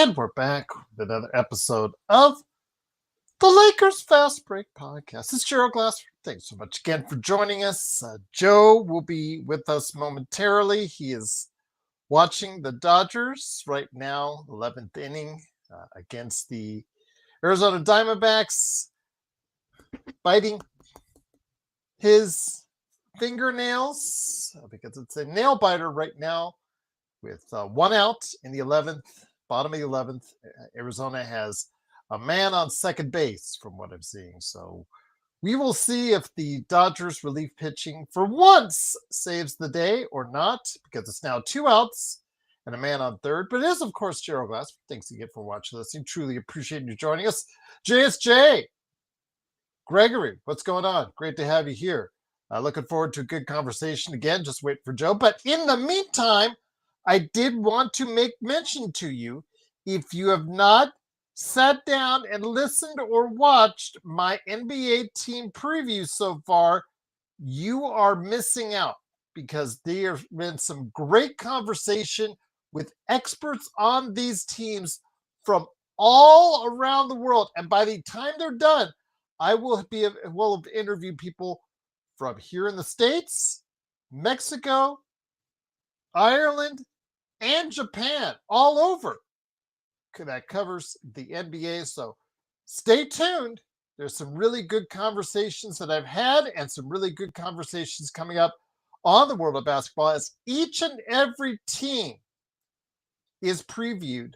And we're back with another episode of the Lakers Fast Break Podcast. It's Gerald Glassford. Thanks so much again for joining us. Joe will be with us momentarily. He is watching the Dodgers right now, 11th inning against the Arizona Diamondbacks, biting his fingernails because it's a nail biter right now with one out in the 11th, bottom of the 11th. Arizona has a man on second base from what I'm seeing. So we will see if the Dodgers relief pitching for once saves the day or not, because it's now 2 outs and a man on third. But it is, of course, Gerald Glass. Thanks again for watching, listening. Truly appreciate you joining us. JSJ, Gregory, what's going on? Great to have you here. Looking forward to a good conversation again. Just wait for Joe. But in the meantime, I did want to make mention to you, if you have not sat down and listened or watched my NBA team preview so far, you are missing out, because there have been some great conversation with experts on these teams from all around the world. And by the time they're done, I will have interviewed people from here in the States, Mexico, Ireland, and Japan, all over. That covers the NBA. So stay tuned. There's some really good conversations that I've had and some really good conversations coming up on the world of basketball, as each and every team is previewed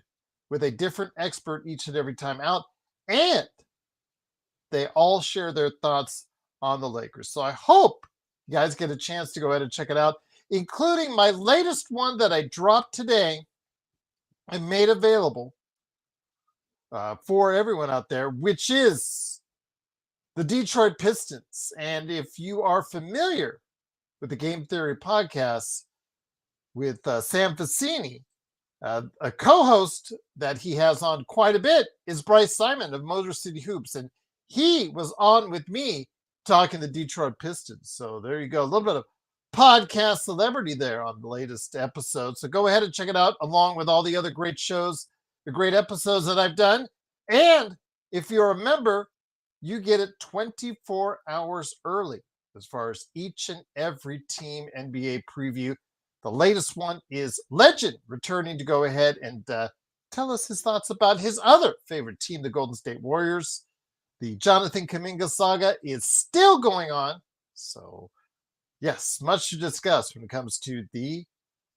with a different expert each and every time out. And they all share their thoughts on the Lakers. So I hope you guys get a chance to go ahead and check it out, including my latest one that I dropped today and made available for everyone out there, which is the Detroit Pistons. And if you are familiar with the Game Theory podcast with Sam Facini, a co-host that he has on quite a bit is Bryce Simon of Motor City Hoops. And he was on with me talking the Detroit Pistons. So there you go. A little bit of podcast celebrity there on the latest episode. So go ahead and check it out, along with all the other great shows, the great episodes that I've done. And if you're a member, you get it 24 hours early as far as each and every team NBA preview. The latest one is Legend returning to go ahead and tell us his thoughts about his other favorite team, the Golden State Warriors. The Jonathan Kuminga saga is still going on. So, yes, much to discuss when it comes to the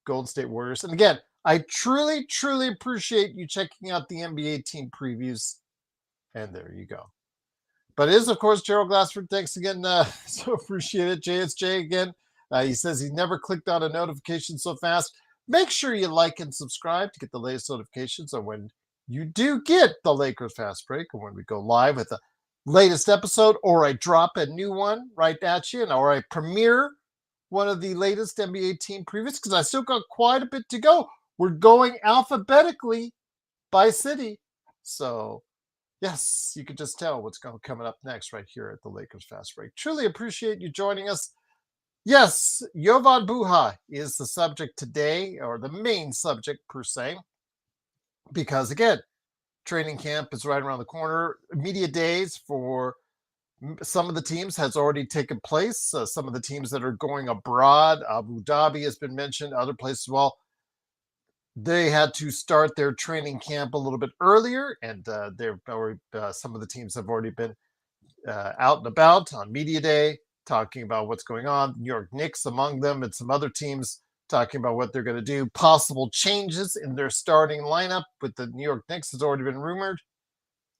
Golden State Warriors. And again, I truly, truly appreciate you checking out the NBA team previews. And there you go. But it is, of course, Gerald Glassford. Thanks again. So appreciate it. JSJ again. He says he never clicked on a notification so fast. Make sure you like and subscribe to get the latest notifications on when you do get the Lakers Fast Break, or when we go live with the latest episode, or I drop a new one right at you, or I premiere one of the latest NBA team previews, because I still got quite a bit to go. We're going alphabetically by city. So, yes, you can just tell what's coming up next right here at the Lakers Fast Break. Truly appreciate you joining us. Yes, Jovan Buha is the subject today, or the main subject per se, because again, training camp is right around the corner. Media days for some of the teams has already taken place. Some of the teams that are going abroad, Abu Dhabi has been mentioned, other places as well. They had to start their training camp a little bit earlier, and they've already, some of the teams have already been out and about on media day, talking about what's going on. New York Knicks among them, and some other teams talking about what they're going to do. Possible changes in their starting lineup with the New York Knicks has already been rumored,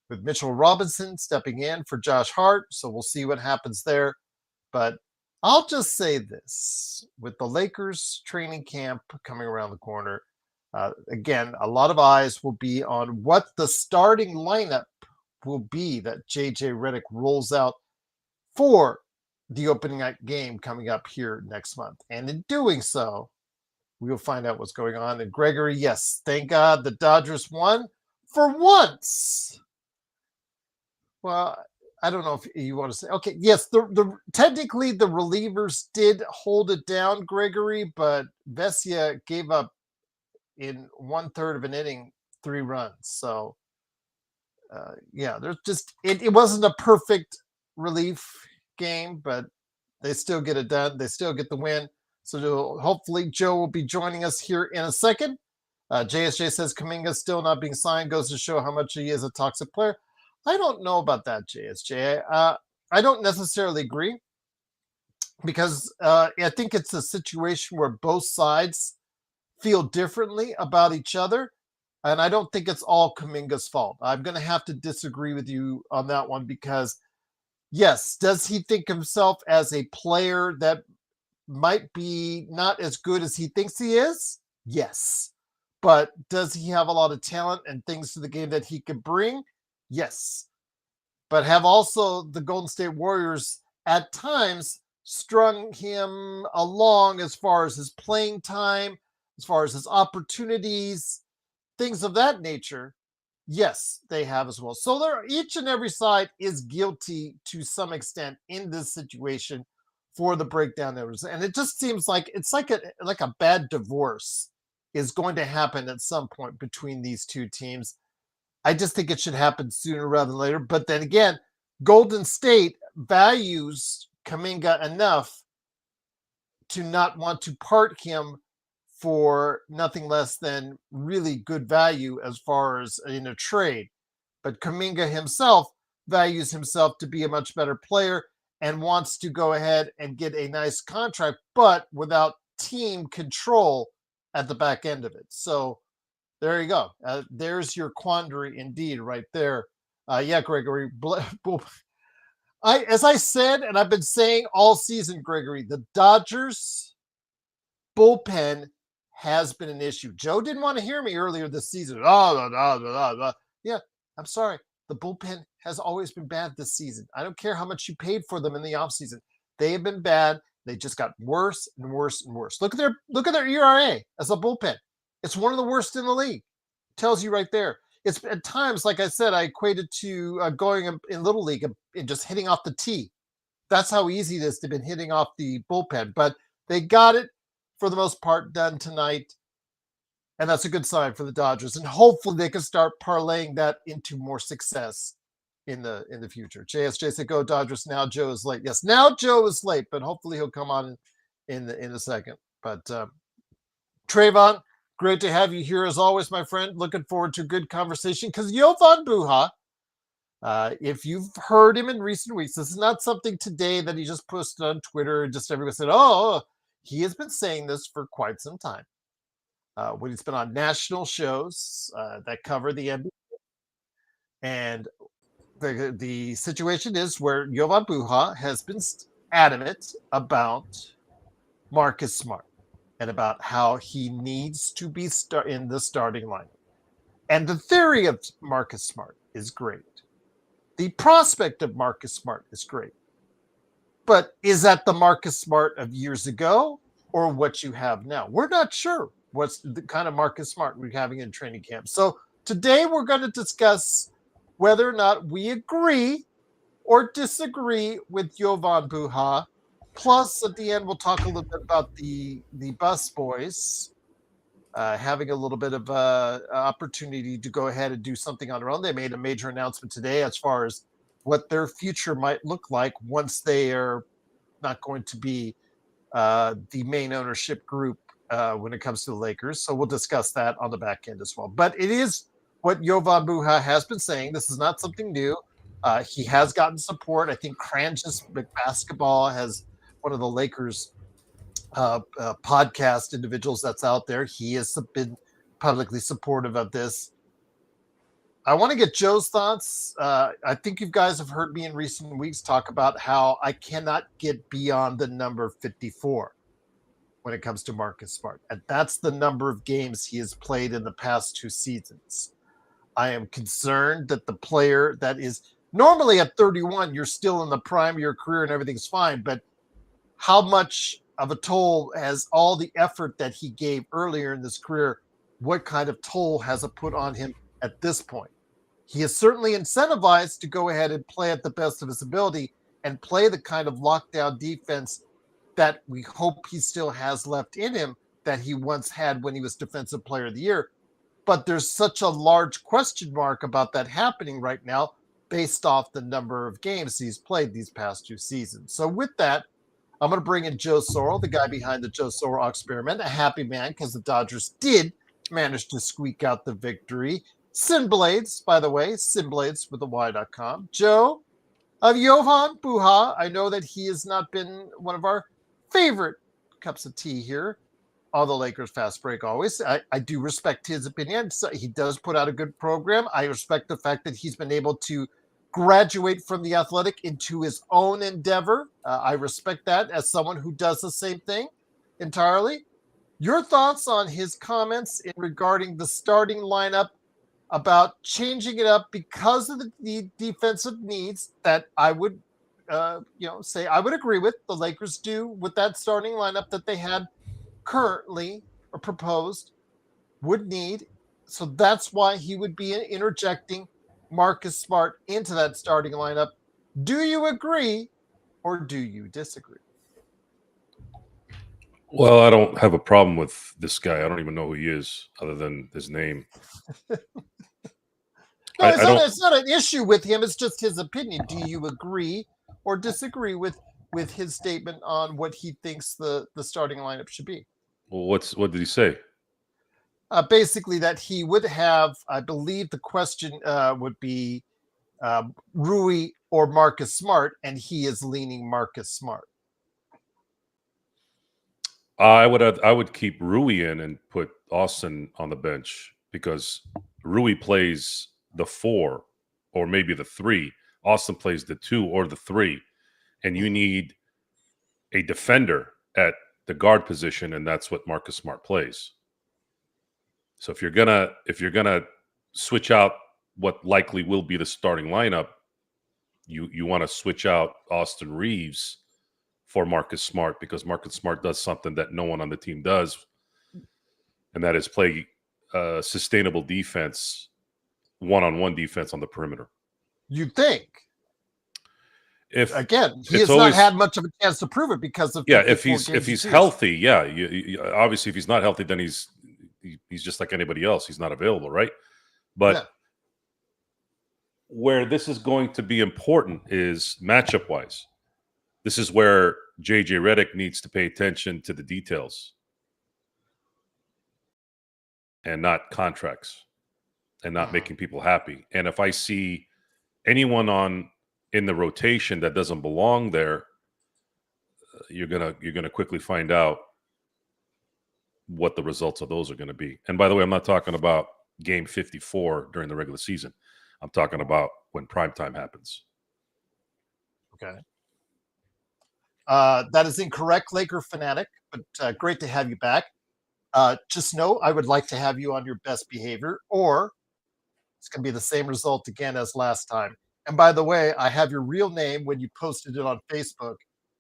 with Mitchell Robinson stepping in for Josh Hart. So we'll see what happens there. But I'll just say this, with the Lakers training camp coming around the corner, again, a lot of eyes will be on what the starting lineup will be that JJ Redick rolls out for the opening night game coming up here next month. And in doing so, we will find out what's going on. And Gregory, yes, thank God the Dodgers won for once. Well, I don't know if you want to say, okay, yes, technically the relievers did hold it down, Gregory, but Vesia gave up in 1/3 of an inning 3 runs. So, yeah, there's just it wasn't a perfect relief game, but they still get it done. They still get the win. So hopefully Joe will be joining us here in a second. JSJ says Kuminga still not being signed goes to show how much he is a toxic player. I don't know about that, JSJ. I don't necessarily agree because I think it's a situation where both sides feel differently about each other. And I don't think it's all Kuminga's fault. I'm going to have to disagree with you on that one because, yes, does he think himself as a player that might be not as good as he thinks he is? Yes. But does he have a lot of talent and things to the game that he could bring? Yes. But have also the Golden State Warriors at times strung him along as far as his playing time, as far as his opportunities, things of that nature? Yes, they have as well. So there, each and every side is guilty to some extent in this situation for the breakdown errors, and it just seems like it's like a bad divorce is going to happen at some point between these two teams. I just think it should happen sooner rather than later. But then again, Golden State values Kuminga enough to not want to part him for nothing less than really good value as far as in a trade. But Kuminga himself values himself to be a much better player and wants to go ahead and get a nice contract, but without team control at the back end of it. So there you go. There's your quandary indeed right there. Yeah, Gregory. As I said, and I've been saying all season, Gregory, the Dodgers bullpen has been an issue. Joe didn't want to hear me earlier this season. Yeah, I'm sorry. The bullpen has always been bad this season. I don't care how much you paid for them in the offseason. They have been bad. They just got worse and worse and worse. Look at their ERA as a bullpen. It's one of the worst in the league. Tells you right there. It's at times, like I said, I equated to going in Little League and just hitting off the tee. That's how easy it is to be hitting off the bullpen. But they got it for the most part done tonight. And that's a good sign for the Dodgers. And hopefully they can start parlaying that into more success in the future. JSJ said, go Dodgers. Now Joe is late. Yes, now Joe is late, but hopefully he'll come on in a second. But Trayvon, great to have you here as always, my friend. Looking forward to a good conversation because Jovan Buha, if you've heard him in recent weeks, this is not something today that he just posted on Twitter and just everyone said, oh, he has been saying this for quite some time. When he's been on national shows that cover the NBA. And the situation is where Jovan Buha has been adamant about Marcus Smart and about how he needs to be in the starting lineup. And the theory of Marcus Smart is great. The prospect of Marcus Smart is great. But is that the Marcus Smart of years ago or what you have now? We're not sure what's the kind of Marcus Smart we're having in training camp. So today we're going to discuss whether or not we agree or disagree with Jovan Buha. Plus, at the end, we'll talk a little bit about the bus boys having a little bit of opportunity to go ahead and do something on their own. They made a major announcement today as far as what their future might look like once they are not going to be the main ownership group when it comes to the Lakers. So we'll discuss that on the back end as well. But it is what Jovan Buha has been saying. This is not something new. He has gotten support. I think Cranjus Basketball has one of the Lakers podcast individuals that's out there. He has been publicly supportive of this. I want to get Joe's thoughts. I think you guys have heard me in recent weeks talk about how I cannot get beyond the number 54 when it comes to Marcus Smart. And that's the number of games he has played in the past 2 seasons. I am concerned that the player that is normally at 31, you're still in the prime of your career and everything's fine. But how much of a toll has all the effort that he gave earlier in his career, what kind of toll has it put on him at this point? He is certainly incentivized to go ahead and play at the best of his ability and play the kind of lockdown defense that we hope he still has left in him that he once had when he was Defensive Player of the Year. but there's such a large question mark about that happening right now based off the number of games he's played these past 2 seasons. So with that, I'm going to bring in Joe Sorrell, the guy behind the Joe Sorrell experiment, a happy man because the Dodgers did manage to squeak out the victory. Sinblades, by the way, Sinblades with the Y.com. Joe, of Jovan Buha, I know that he has not been one of our favorite cups of tea here on the Lakers Fast Break always. I do respect his opinion. So he does put out a good program. I respect the fact that he's been able to graduate from the Athletic into his own endeavor. I respect that as someone who does the same thing entirely. Your thoughts on his comments in regarding the starting lineup about changing it up because of the defensive needs that I would, say I would agree with. The Lakers do with that starting lineup that they had currently or proposed would need. So that's why he would be interjecting Marcus Smart into that starting lineup. Do you agree or do you disagree? Well, I don't have a problem with this guy. I don't even know who he is other than his name. No, it's not an issue with him. It's just his opinion. Do you agree or disagree with his statement on what he thinks the starting lineup should be? Well, what did he say? Basically, that he would have, I believe the question would be Rui or Marcus Smart, and he is leaning Marcus Smart. I would keep Rui in and put Austin on the bench because Rui plays the 4 or maybe the 3. Austin plays the 2 or the 3, and you need a defender at the guard position, and that's what Marcus Smart plays. So if you're gonna switch out what likely will be the starting lineup, you want to switch out Austin Reeves for Marcus Smart because Marcus Smart does something that no one on the team does, and that is play sustainable defense, one-on-one defense on the perimeter. You think? He has always, not had much of a chance to prove it because of if he's healthy, you, obviously if he's not healthy, then he's just like anybody else. He's not available, right? But where this is going to be important is matchup wise. This is where JJ Redick needs to pay attention to the details and not contracts and not making people happy. And if I see anyone in the rotation that doesn't belong there, you're gonna quickly find out what the results of those are going to be. And by the way, I'm not talking about game 54 during the regular season. I'm talking about when primetime happens. Okay. That is incorrect, Laker fanatic, but great to have you back. Just know I would like to have you on your best behavior, or it's going to be the same result again as last time. And by the way, I have your real name when you posted it on Facebook,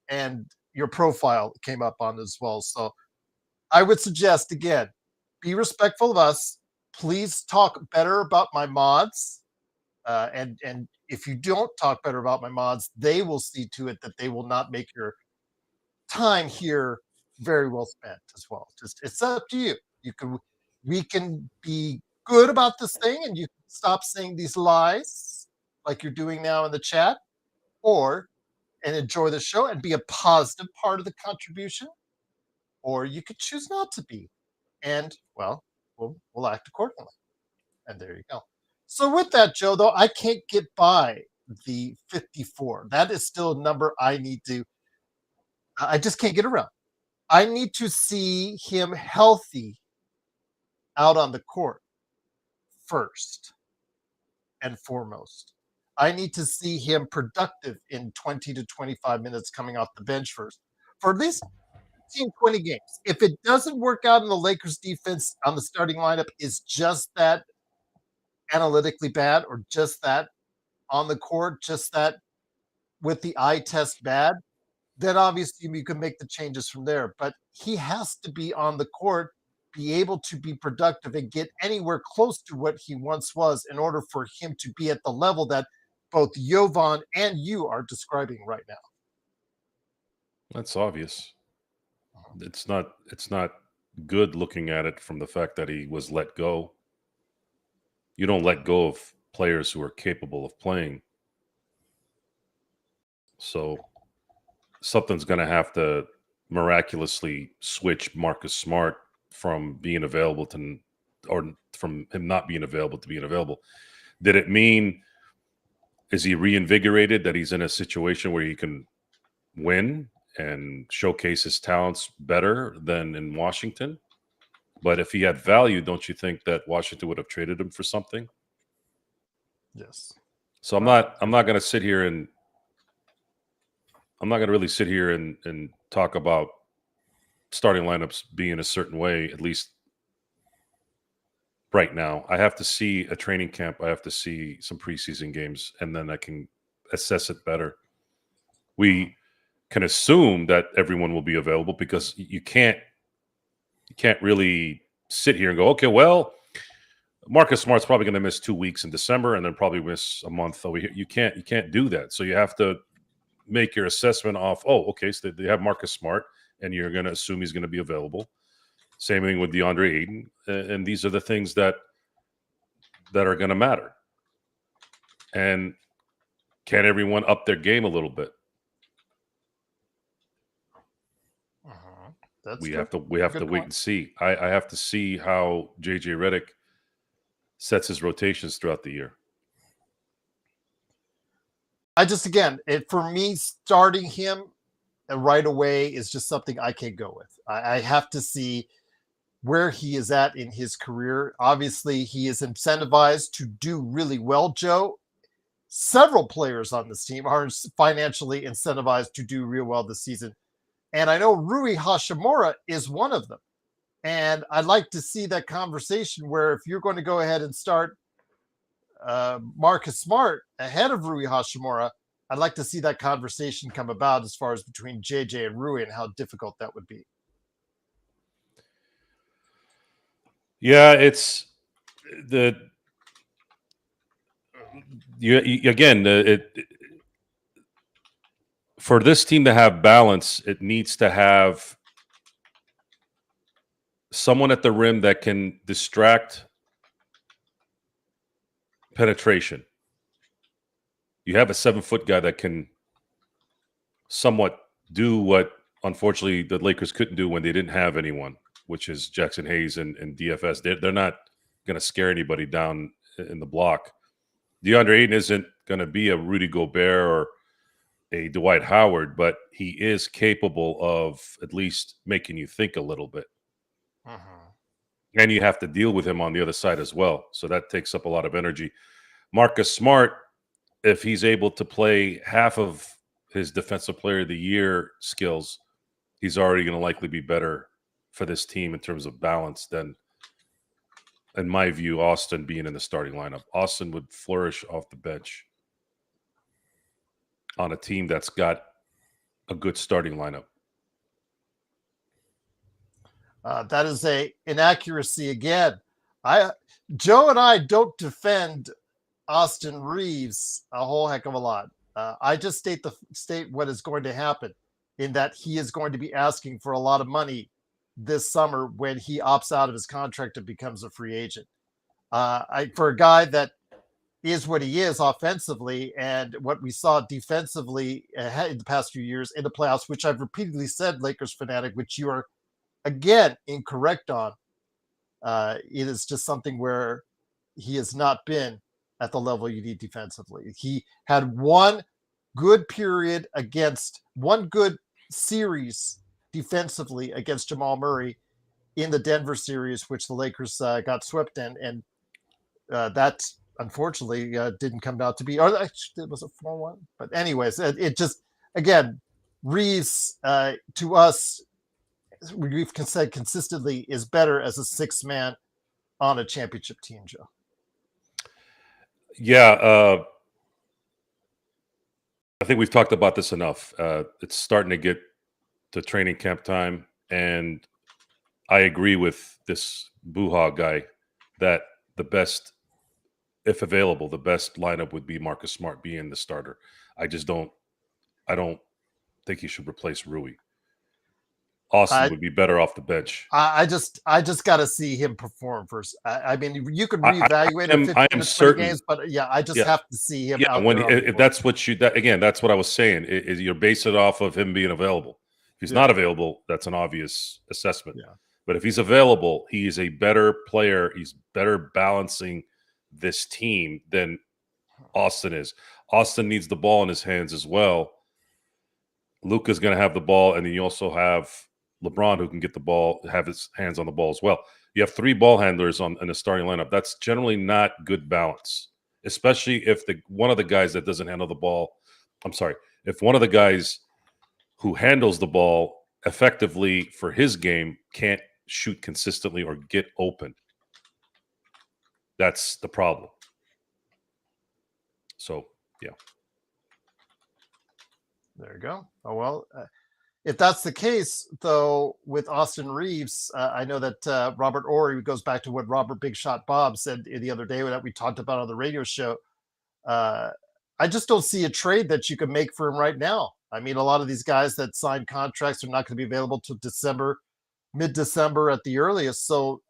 and your profile came up on as well. So I would suggest, again, be respectful of us. Please talk better about my mods. And if you don't talk better about my mods, they will see to it that they will not make your time here very well spent as well. Just it's up to you. We can be good about this thing, and you can stop saying these lies like you're doing now in the chat, and enjoy the show and be a positive part of the contribution, or you could choose not to be, and well, we'll act accordingly. And there you go. So with that, Joe, though, I can't get by the 54. That is still a number I just can't get around. I need to see him healthy out on the court first and foremost. I need to see him productive in 20 to 25 minutes coming off the bench first for at least 20 games. If it doesn't work out in the Lakers defense on the starting lineup is just that analytically bad, or just that on the court, just that with the eye test bad, then obviously you can make the changes from there. But he has to be on the court, be able to be productive and get anywhere close to what he once was in order for him to be at the level that both Jovan and you are describing right now. That's obvious. It's not good looking at it from the fact that he was let go You don't let go of players who are capable of playing. So something's going to have to miraculously switch Marcus Smart from being available to, or from him not being available to being available. Did it mean, is he reinvigorated, that he's in a situation where he can win and showcase his talents better than in Washington? But if he had value, don't you think that Washington would have traded him for something? Yes. So I'm not going to sit here and I'm not going to really sit here and talk about starting lineups being a certain way, at least right now. I have to see a training camp. I have to see some preseason games, and then I can assess it better. We can assume that everyone will be available because you can't really sit here and go, okay, well, Marcus Smart's probably going to miss 2 weeks in December and then probably miss a month over here. You can't do that. So you have to make your assessment off, oh, okay, so they have Marcus Smart, and you're going to assume he's going to be available. Same thing with DeAndre Ayton. And these are the things that are going to matter. And can everyone up their game a little bit? We have to wait and see. I have to see how JJ Redick sets his rotations throughout the year. For me, starting him right away is just something I can't go with. I have to see where he is at in his career. Obviously, he is incentivized to do really well, Joe. Several players on this team are financially incentivized to do real well this season. And I know Rui Hachimura is one of them. And I'd like to see that conversation where if you're going to go ahead and start Marcus Smart ahead of Rui Hachimura, I'd like to see that conversation come about as far as between JJ and Rui and how difficult that would be. Yeah, it's for this team to have balance, it needs to have someone at the rim that can distract penetration. You have a 7-foot guy that can somewhat do what, unfortunately, the Lakers couldn't do when they didn't have anyone, which is Jackson Hayes and DFS. They're not going to scare anybody down in the block. DeAndre Ayton isn't going to be a Rudy Gobert or a Dwight Howard, but he is capable of at least making you think a little bit. And you have to deal with him on the other side as well. So that takes up a lot of energy. Marcus Smart, if he's able to play half of his Defensive Player of the Year skills, he's already going to likely be better for this team in terms of balance than, in my view, Austin being in the starting lineup. Austin would flourish off the bench on a team that's got a good starting lineup. That is an inaccuracy again. Joe and I don't defend Austin Reeves a whole heck of a lot. I just state what is going to happen, in that he is going to be asking for a lot of money this summer when he opts out of his contract and becomes a free agent. For a guy that is what he is offensively and what we saw defensively in the past few years in the playoffs, which I've repeatedly said, Lakers fanatic, which you are again incorrect on. It is just something where he has not been at the level you need defensively. He had one good series defensively against Jamal Murray in the Denver series, which the Lakers got swept in, and that unfortunately didn't come out to be, or actually it was a 4-1. But anyways, it just, again, Reeves to us, we've said consistently, is better as a sixth man on a championship team, Joe. Yeah, I think we've talked about this enough. It's starting to get to training camp time, and I agree with this Buha guy that the best, if available, the best lineup would be Marcus Smart being the starter. I don't think he should replace Rui. Austin would be better off the bench. I just got to see him perform first. I mean, you could I reevaluate am, in I 15 am to 20 certain. games, but yeah, I just Yeah. have to see him Yeah, out when there. if that's what you again, that's what I was saying. Is you're basing it off of him being available. If he's not available, that's an obvious assessment. Yeah. But if he's available, he is a better player. He's better balancing this team than Austin is. Austin needs the ball in his hands as well. Luka's going to have the ball, and then you also have LeBron who can get the ball, have his hands on the ball as well. You have 3 ball handlers in the starting lineup. That's generally not good balance, especially if one of the guys that doesn't handle the ball. I'm sorry, if one of the guys who handles the ball effectively for his game can't shoot consistently or get open. That's the problem. So, yeah. There you go. Oh, well, if that's the case, though, with Austin Reeves, I know that Robert Ory goes back to what Robert Big Shot Bob said the other day that we talked about on the radio show. I just don't see a trade that you can make for him right now. I mean, a lot of these guys that signed contracts are not going to be available till December, mid-December at the earliest. So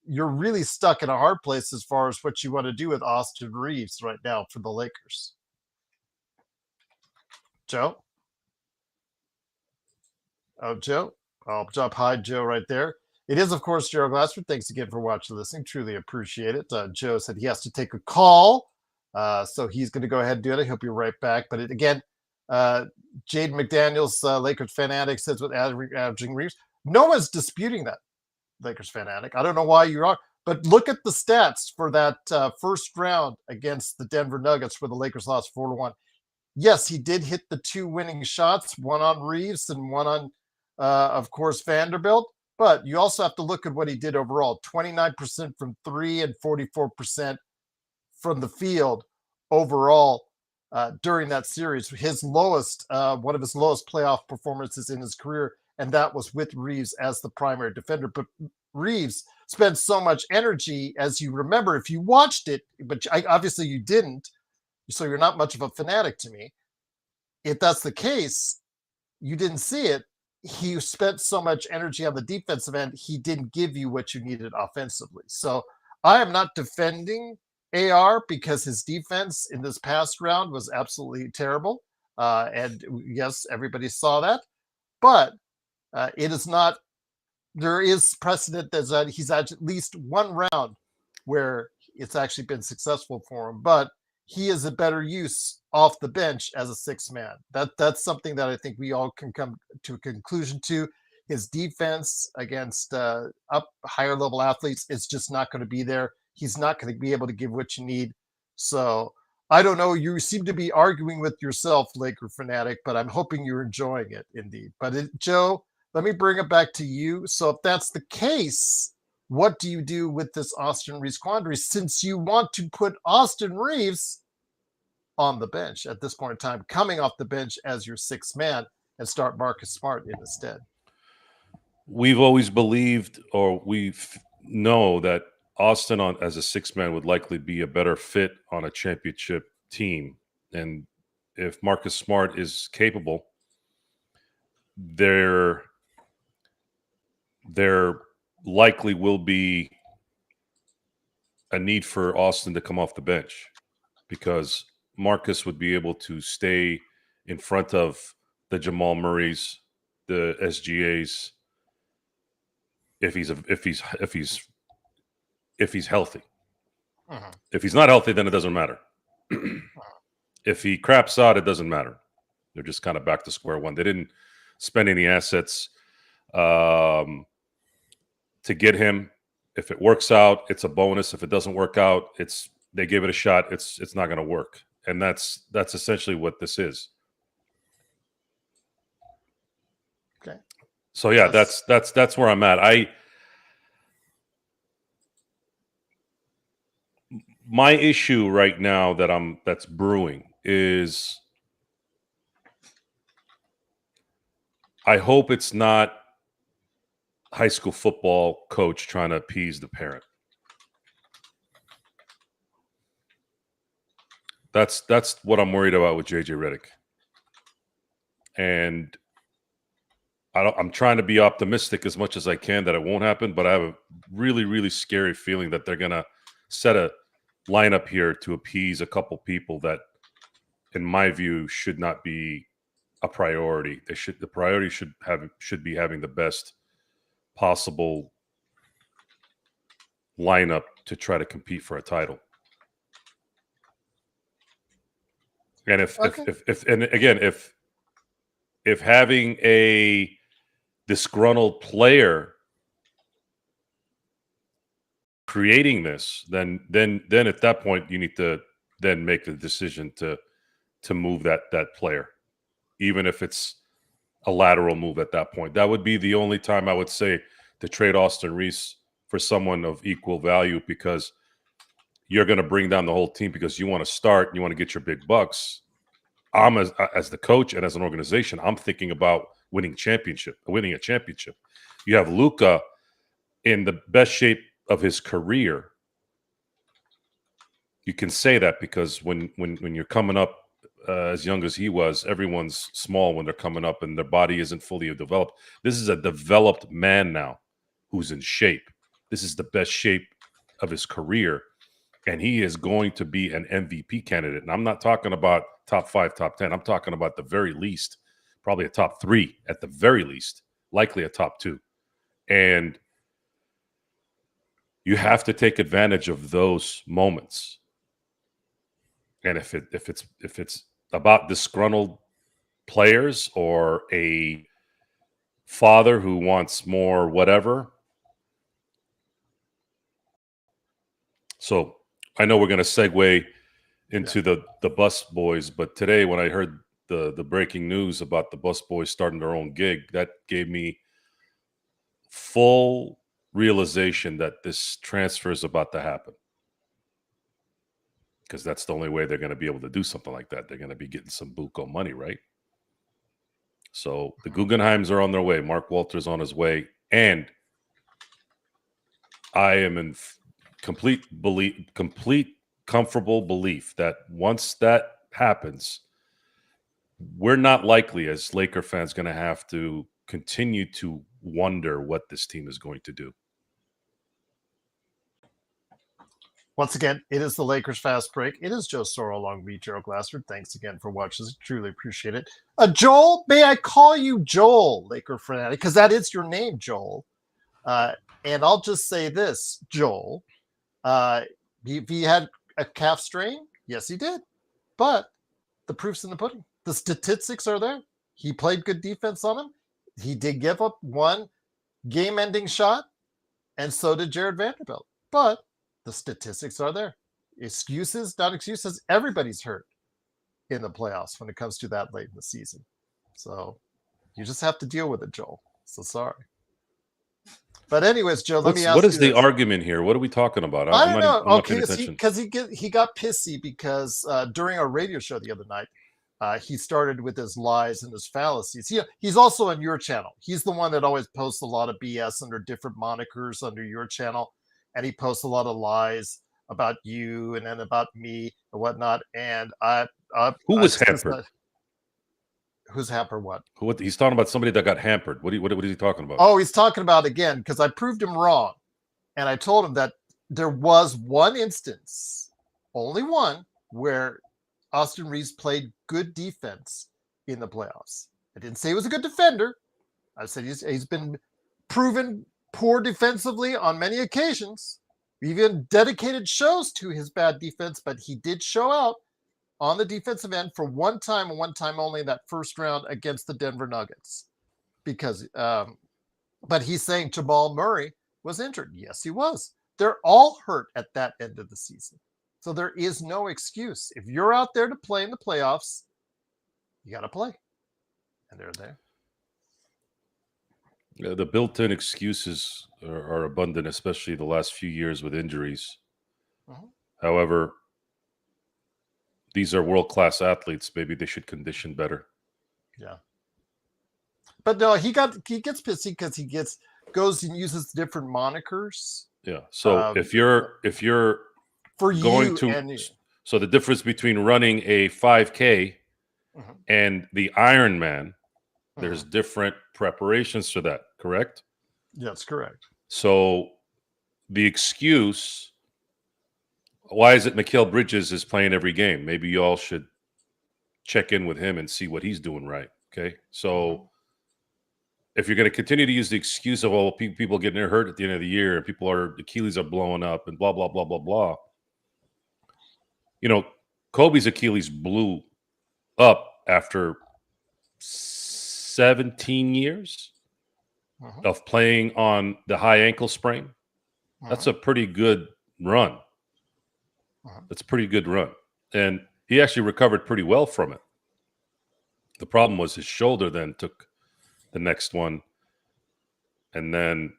you're really stuck in a hard place as far as what you want to do with Austin Reeves right now for the Lakers. Joe? Oh, Joe. I'll jump hide Joe right there. It is, of course, Gerald Glassford. Thanks again for watching, listening. Truly appreciate it. Joe said he has to take a call, so he's going to go ahead and do it. I hope you're right back. But again, Jade McDaniels, Lakers fanatic, says with averaging Reeves. No one's disputing that, Lakers fanatic. I don't know why you are. But look at the stats for that first round against the Denver Nuggets where the Lakers lost 4-1. Yes, he did hit the 2 winning shots, one on Reeves and one on, of course, Vanderbilt. But you also have to look at what he did overall. 29% from 3 and 44% from the field overall during that series. His lowest, one of his lowest playoff performances in his career, and that was with Reeves as the primary defender. But Reeves spent so much energy, as you remember, if you watched it, but obviously you didn't, so you're not much of a fanatic to me. If that's the case, you didn't see it. He spent so much energy on the defensive end, he didn't give you what you needed offensively. So I am not defending AR because his defense in this past round was absolutely terrible. And yes, everybody saw that. But it is not, there is precedent that he's had at least one round where it's actually been successful for him. But he is a better use off the bench as a 6th man. That's something that I think we all can come to a conclusion to. His defense against up higher level athletes is just not going to be there. He's not going to be able to give what you need. So I don't know. You seem to be arguing with yourself, Laker fanatic, but I'm hoping you're enjoying it indeed. But Joe, let me bring it back to you. So if that's the case, what do you do with this Austin Reeves quandary since you want to put Austin Reeves on the bench at this point in time, coming off the bench as your 6th man and start Marcus Smart in instead? We've always believed, or we know that Austin as a 6th man would likely be a better fit on a championship team. And if Marcus Smart is capable, there likely will be a need for Austin to come off the bench because Marcus would be able to stay in front of the Jamal Murrays, the SGAs, if he's healthy. Uh-huh. If he's not healthy, then it doesn't matter. If he craps out, it doesn't matter. They're just kind of back to square one. They didn't spend any assets to get him. If it works out, it's a bonus. If it doesn't work out, they gave it a shot. It's not going to work, and that's essentially what this is. Okay. So yeah, that's where I'm at. My issue right now that's brewing is I hope it's not high school football coach trying to appease the parent. That's what I'm worried about with JJ Redick. And I'm trying to be optimistic as much as I can that it won't happen, but I have a really, really scary feeling that they're going to set a lineup here to appease a couple people that, in my view, should not be a priority. The priority should be having the best possible lineup to try to compete for a title. And if having a disgruntled player creating this, then at that point you need to then make the decision to move that player, even if it's a lateral move at that point. That would be the only time I would say to trade Austin Reese for someone of equal value, because you're going to bring down the whole team because you want to start and you want to get your big bucks. I'm as the coach and as an organization, I'm thinking about winning a championship. You have Luka in the best shape of his career. You can say that because when you're coming up as young as he was, everyone's small when they're coming up and their body isn't fully developed. This is a developed man now who's in shape. This is the best shape of his career, and he is going to be an MVP candidate. And I'm not talking about top 5, top 10. I'm talking about the very least, probably a top 3 at the very least, likely a top 2. And you have to take advantage of those moments. And if it's about disgruntled players or a father who wants more whatever. So I know we're going to segue into the bus boys, but today when I heard the breaking news about the bus boys starting their own gig, that gave me full realization that this transfer is about to happen. Because that's the only way they're going to be able to do something like that. They're going to be getting some buco money, right? So the Guggenheims are on their way. Mark Walter's on his way. And I am in complete comfortable belief that once that happens, we're not likely as Laker fans going to have to continue to wonder what this team is going to do. Once again, it is the Lakers Fast Break. It is Joe Soro along with Gerald Glassford. Thanks again for watching. Truly appreciate it. Joel, may I call you Joel, Laker fanatic? Because that is your name, Joel. And I'll just say this, Joel. He had a calf strain. Yes, he did. But the proof's in the pudding. The statistics are there. He played good defense on him. He did give up one game-ending shot, and so did Jared Vanderbilt. But the statistics are there. Excuses, not excuses. Everybody's hurt in the playoffs when it comes to that late in the season. So you just have to deal with it, Joel. So sorry. But anyways, Joe, let me ask you what is the argument here? What are we talking about? I don't know. I'm Okay, because he got pissy because during our radio show the other night, he started with his lies and his fallacies. He's also on your channel. He's the one that always posts a lot of BS under different monikers under your channel. And he posts a lot of lies about you and then about me and whatnot. And who was hampered? Who's hampered? What? He's talking about somebody that got hampered. What is he talking about? Oh, he's talking about, again, because I proved him wrong. And I told him that there was one instance, only one, where Austin Reeves played good defense in the playoffs. I didn't say he was a good defender. I said he's been proven poor defensively on many occasions. We even dedicated shows to his bad defense, but he did show out on the defensive end for one time and one time only in that first round against the Denver Nuggets. Because, but he's saying Jamal Murray was injured. Yes, he was. They're all hurt at that end of the season. So there is no excuse. If you're out there to play in the playoffs, you got to play. And they're there. Yeah, the built-in excuses are abundant, especially the last few years with injuries. Uh-huh. However, these are world-class athletes. Maybe they should condition better. Yeah. But no, he gets pissy because he goes and uses different monikers. Yeah. So if you're for going you so the difference between running a 5K and the Ironman There's different preparations for that, correct? That's correct. So the excuse, why is it Mikal Bridges is playing every game? Maybe you all should check in with him and see what he's doing right. Okay. So if you're going to continue to use the excuse of, well, people getting hurt at the end of the year and Achilles are blowing up and blah, blah, blah, blah, blah. You know, Kobe's Achilles blew up after 17 years of playing on the high ankle sprain. That's a pretty good run. That's a pretty good run. And he actually recovered pretty well from it. The problem was his shoulder then took the next one. And then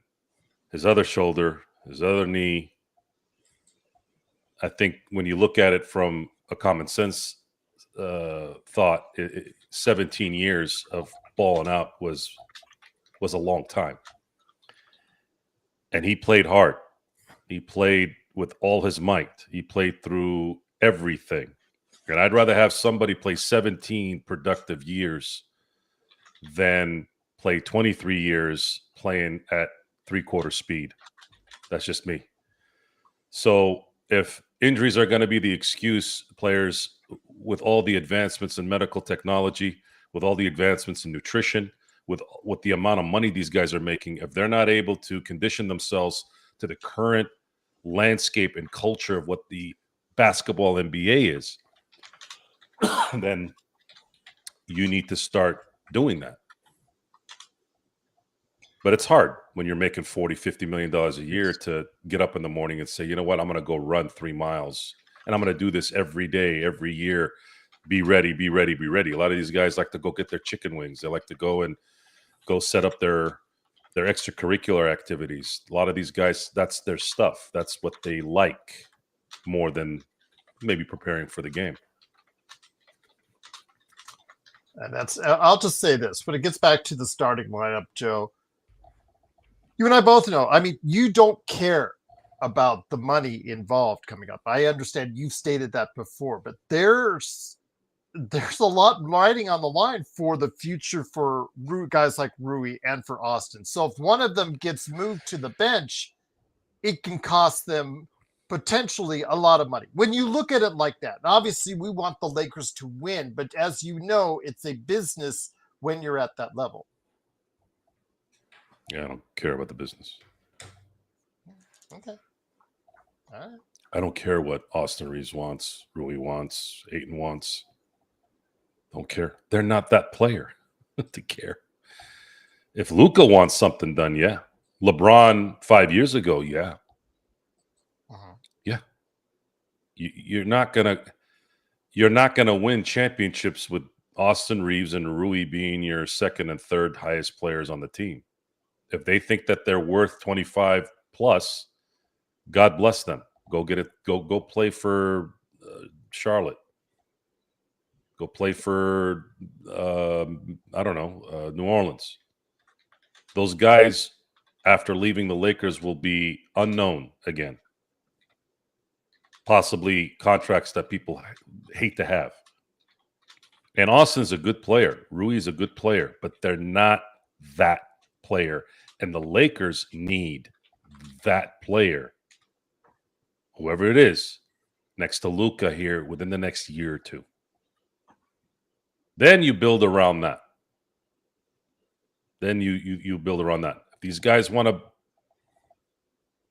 his other shoulder, his other knee. I think when you look at it from a common sense thought, 17 years of balling out was a long time. And he played hard. He played with all his might. He played through everything. And I'd rather have somebody play 17 productive years than play 23 years playing at 3/4 speed. That's just me. So if injuries are going to be the excuse, players, with all the advancements in medical technology, with all the advancements in nutrition, with the amount of money these guys are making, if they're not able to condition themselves to the current landscape and culture of what the basketball NBA is, then you need to start doing that. But it's hard when you're making $40, $50 million a year to get up in the morning and say, you know what, I'm going to go run 3 miles and I'm going to do this every day, every year. Be ready, be ready, be ready. A lot of these guys like to go get their chicken wings. They like to go set up their extracurricular activities. A lot of these guys, that's their stuff. That's what they like more than maybe preparing for the game. And I'll just say this, when it gets back to the starting lineup, Joe, you and I both know, I mean, you don't care about the money involved coming up. I understand you've stated that before, but there's a lot riding on the line for the future for guys like Rui and for Austin. So if one of them gets moved to the bench, it can cost them potentially a lot of money. When you look at it like that, and obviously we want the Lakers to win, but as you know, it's a business when you're at that level. Yeah, I don't care about the business. Okay. All right. I don't care what Austin Reeves wants, Rui wants, Ayton wants. Don't care. They're not that player to care. If Luka wants something done, yeah. LeBron 5 years ago, yeah. Yeah. You're not gonna win championships with Austin Reeves and Rui being your second and third highest players on the team. If they think that they're worth 25 plus, God bless them. Go get it. Go play for Charlotte. Go play for I don't know, New Orleans. Those guys, after leaving the Lakers, will be unknown again. Possibly contracts that people hate to have. And Austin's a good player. Rui's a good player, but they're not that player. And the Lakers need that player, whoever it is, next to Luka here within the next year or two. Then you build around that. Then you build around that. If these guys want to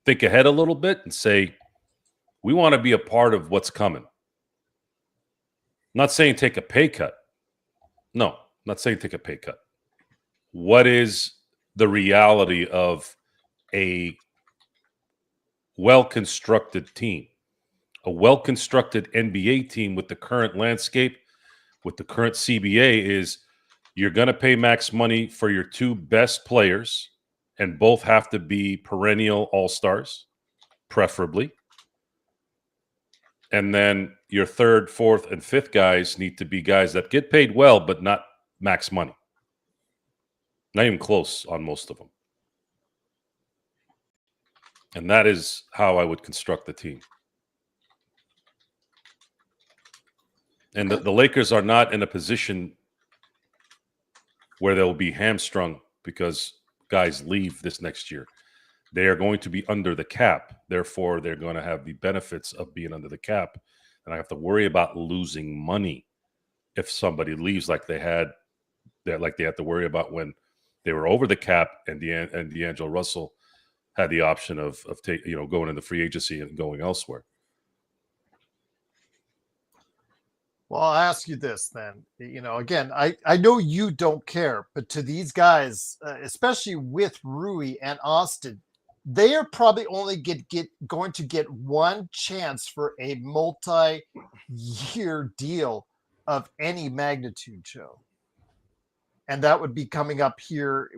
think ahead a little bit and say, we want to be a part of what's coming. I'm not saying take a pay cut. No, I'm not saying take a pay cut. What is the reality of a well-constructed team? A well-constructed NBA team with the current landscape, with the current CBA, is you're going to pay max money for your 2 best players, and both have to be perennial all-stars, preferably. And then your 3rd, 4th, and 5th guys need to be guys that get paid well, but not max money. Not even close on most of them. And that is how I would construct the team. And the Lakers are not in a position where they'll be hamstrung because guys leave this next year. They are going to be under the cap. Therefore, they're going to have the benefits of being under the cap. And I have to worry about losing money if somebody leaves like they had to worry about when they were over the cap and D'Angelo Russell had the option of going into free agency and going elsewhere. Well, I'll ask you this then. Again, I know you don't care, but to these guys, especially with Rui and Austin, they are probably only going to get one chance for a multi-year deal of any magnitude, Joe. And that would be coming up here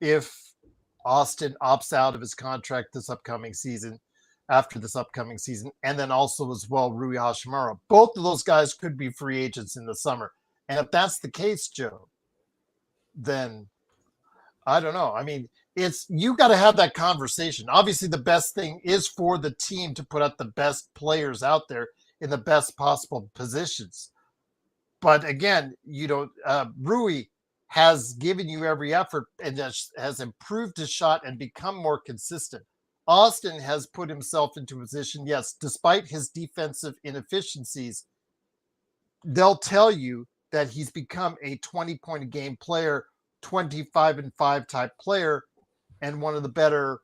if Austin opts out of his contract this upcoming season, after this upcoming season, and then also as well Rui Hashimura. Both of those guys could be free agents in the summer. And if that's the case, Joe, then I don't know. I mean, you got to have that conversation. Obviously, the best thing is for the team to put out the best players out there in the best possible positions. But again, Rui has given you every effort and has improved his shot and become more consistent. Austin has put himself into a position, yes, despite his defensive inefficiencies, they'll tell you that he's become a 20-point-a-game player, 25-5 type player, and one of the better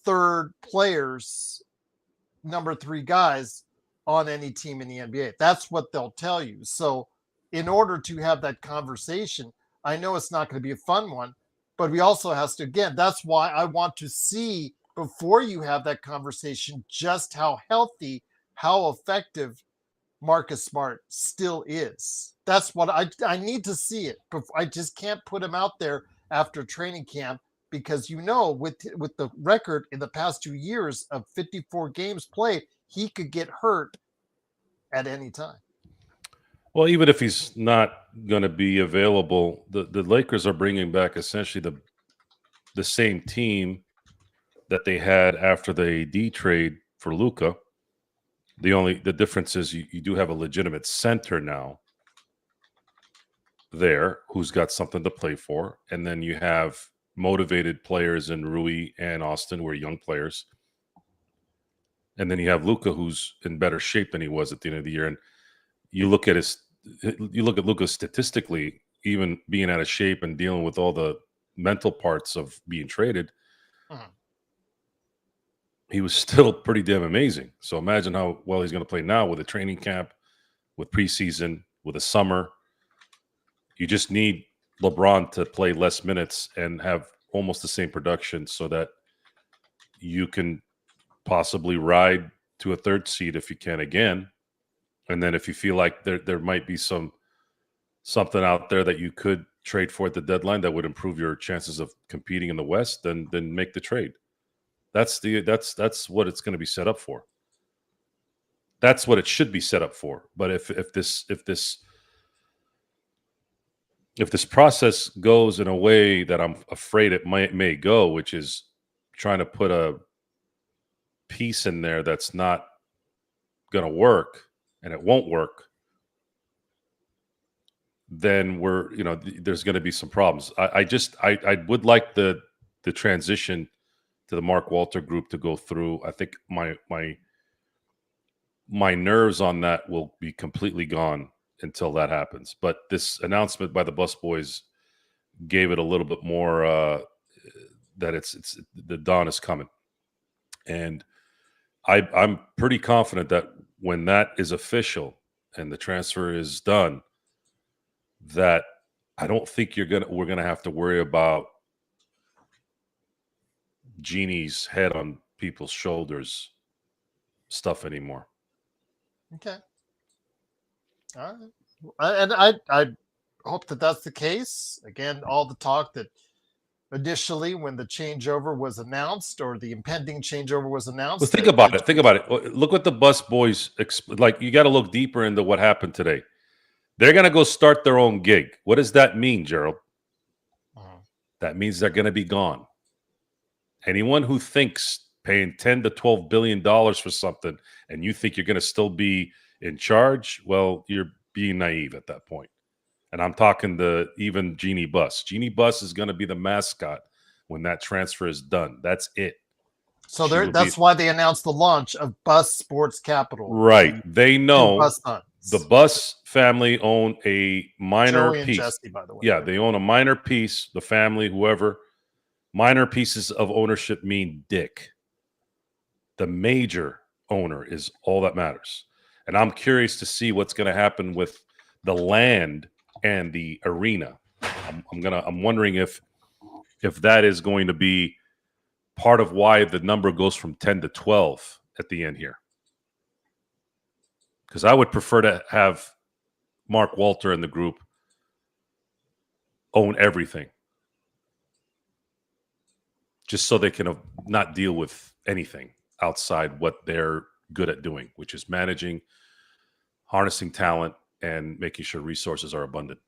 third players, number 3 guys on any team in the NBA. That's what they'll tell you. So in order to have that conversation, I know it's not going to be a fun one, but we also have to, again, that's why I want to see before you have that conversation just how healthy, how effective Marcus Smart still is. That's what I need to see it. I just can't put him out there after training camp because with the record in the past 2 years of 54 games played, he could get hurt at any time. Well, even if he's not going to be available, the Lakers are bringing back essentially the same team that they had after the AD trade for Luka. The difference is you do have a legitimate center now there who's got something to play for, and then you have motivated players in Rui and Austin who are young players, and then you have Luka who's in better shape than he was at the end of the year. And you look at Luka statistically, even being out of shape and dealing with all the mental parts of being traded. He was still pretty damn amazing. So imagine how well he's going to play now with a training camp, with preseason, with a summer. You just need LeBron to play less minutes and have almost the same production so that you can possibly ride to a 3rd seed if you can again. And then if you feel like there might be something out there that you could trade for at the deadline that would improve your chances of competing in the West, then make the trade. That's what it's going to be set up for. That's what it should be set up for. But if this process goes in a way that I'm afraid it may go, which is trying to put a piece in there that's not going to work, and it won't work, then there's going to be some problems. I would like the transition to the Mark Walter group to go through. I think my nerves on that will be completely gone until that happens. But this announcement by the Busboys gave it a little bit more that it's the dawn is coming. And I'm pretty confident that when that is official and the transfer is done, that I don't think we're gonna have to worry about Genie's head on people's shoulders stuff anymore. Okay. All right. And I hope that that's the case. Again, all the talk that initially when the changeover was announced or the impending changeover was announced. Well, think about it. Look what the Busboys you got to look deeper into what happened today. They're going to go start their own gig. What does that mean, Gerald? That means they're going to be gone. Anyone who thinks paying $10 to $12 billion for something and you think you're going to still be in charge, well, you're being naive at that point. And I'm talking to even Jeannie Buss. Jeannie Buss is going to be the mascot when that transfer is done. That's it. So that's why they announced the launch of Buss Sports Capital. Right. They know the Buss family own a minor Joey piece. And Jesse, by the way. Yeah, they own a minor piece. The family, whoever. Minor pieces of ownership mean dick. The major owner is all that matters. And I'm curious to see what's going to happen with the land and the arena. I'm wondering if that is going to be part of why the number goes from 10 to 12 at the end here. Because I would prefer to have Mark Walter and the group own everything, just so they can not deal with anything outside what they're good at doing, which is managing, harnessing talent, and making sure resources are abundant.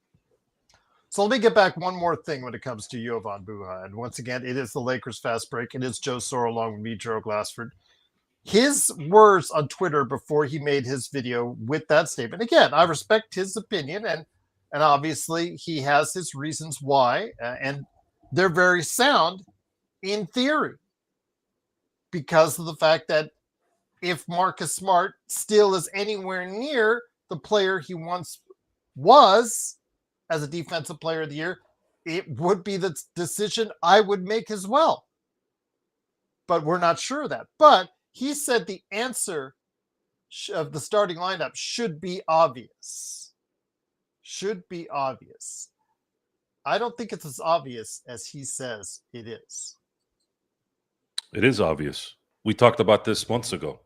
So let me get back one more thing when it comes to Jovan Buha. And once again, it is the Lakers Fast Break. It is Joe Soro along with me, Gerald Glassford. His words on Twitter before he made his video with that statement. Again, I respect his opinion, and obviously he has his reasons why, and they're very sound in theory, because of the fact that if Marcus Smart still is anywhere near the player he once was as a defensive player of the year, it would be the decision I would make as well. But we're not sure of that. But he said the answer of the starting lineup should be obvious. Should be obvious. I don't think it's as obvious as he says it is. It is obvious. We talked about this months ago.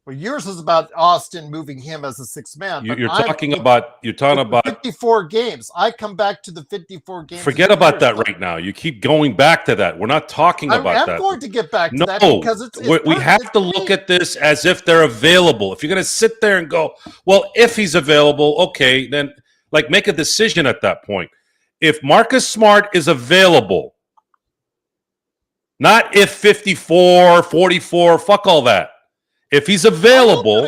Well, yours is about Austin moving him as a sixth man. You're talking about 54 games. I come back to the 54 games. Forget about that right now. You keep going back to that. We're not talking about that. I'm going to get back to that because we have to look at this as if they're available. If you're going to sit there and go, well, if he's available, okay, then like make a decision at that point. If Marcus Smart is available, not if 54, 44, fuck all that. If he's available,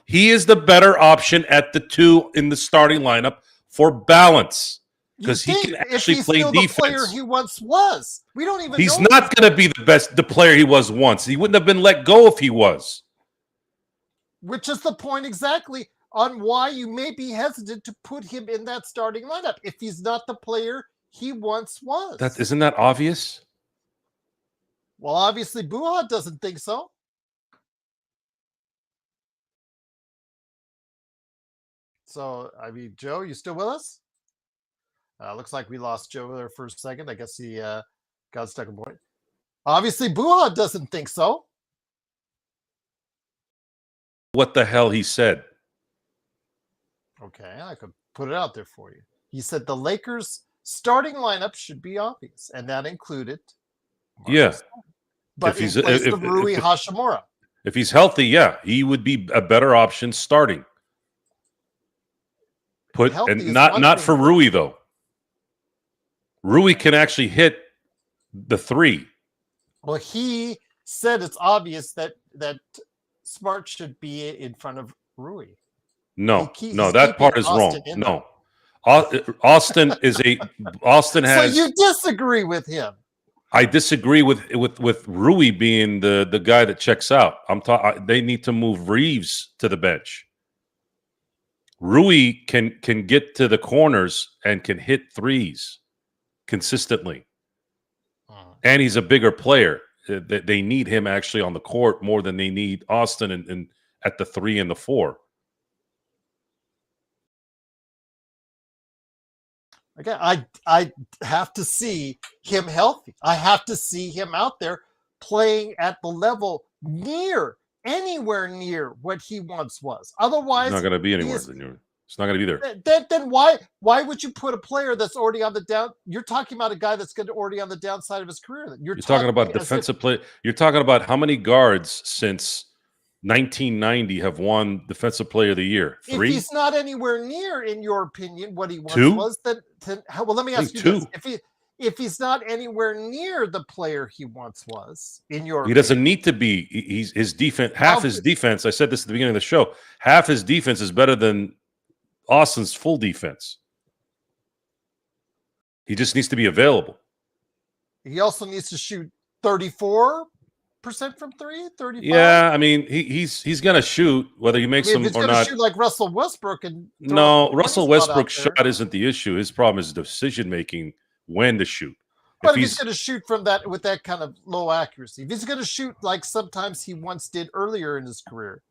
he is the better option at the 2 in the starting lineup for balance, because he can actually play defense. The player he once was. We don't even. He's not going to be the player he was once. He wouldn't have been let go if he was. Which is the point exactly on why you may be hesitant to put him in that starting lineup if he's not the player he once was. Isn't that obvious? Well, obviously, Buha doesn't think so. So, I mean, Joe, you still with us? Looks like we lost Joe there for a second. I guess he got stuck in point. Obviously, Buha doesn't think so. What the hell he said? Okay, I could put it out there for you. He said the Lakers' starting lineup should be obvious, and that included Marcus. But in place of Rui Hachimura. If he's healthy, yeah, he would be a better option starting. Not for Rui though. Rui can actually hit the 3. Well, he said it's obvious that Smart should be in front of Rui. No, that part is wrong. No, Austin has. So you disagree with him? I disagree with Rui being the guy that checks out. They need to move Reeves to the bench. Rui can get to the corners and can hit 3s consistently, and he's a bigger player. They need him actually on the court more than they need Austin and at the 3 and the 4. Again, I have to see him healthy. I have to see him out there playing at the level anywhere near what he once was. Otherwise, he's not going to be anywhere near. It's not going to be there. Then why would you put a player that's already on the down? You're talking about a guy that's going to already on the downside of his career. You're talking about defensive play. You're talking about how many guards since 1990 have won Defensive Player of the Year? 3? If he's not anywhere near, in your opinion, what he once 2? was, then well, let me ask you 2. this: if he's not anywhere near the player he once was, in your opinion, doesn't need to be. His defense, half his defense. I said this at the beginning of the show. Half his defense is better than Austin's full defense. He just needs to be available. He also needs to shoot 34% from three, 35. Yeah, I mean, he's going to shoot whether he makes if them it's or going to not. shoot like Russell Westbrook and No, Russell Westbrook's shot isn't the issue. His problem is decision making when to shoot. But if he's going to shoot from that with that kind of low accuracy, if he's going to shoot like sometimes he once did earlier in his career,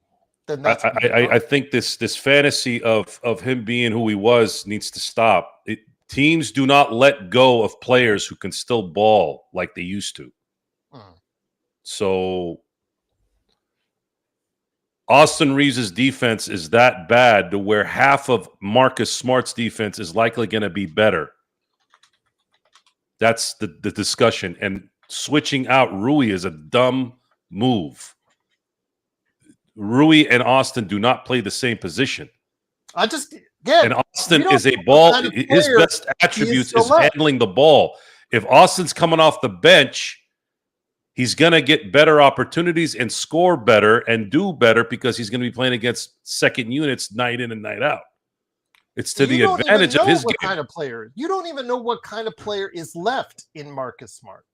then that's I think this fantasy of him being who he was needs to stop. Teams do not let go of players who can still ball like they used to. So Austin Reeves' defense is that bad to where half of Marcus Smart's defense is likely going to be better. That's the discussion. And switching out Rui is a dumb move. Rui and Austin do not play the same position. And Austin is a ball. His best attributes is handling the ball. If Austin's coming off the bench, he's going to get better opportunities and score better and do better because he's going to be playing against second units night in and night out. It's to the advantage of his game. Kind of player. You don't even know what kind of player is left in Marcus Smart.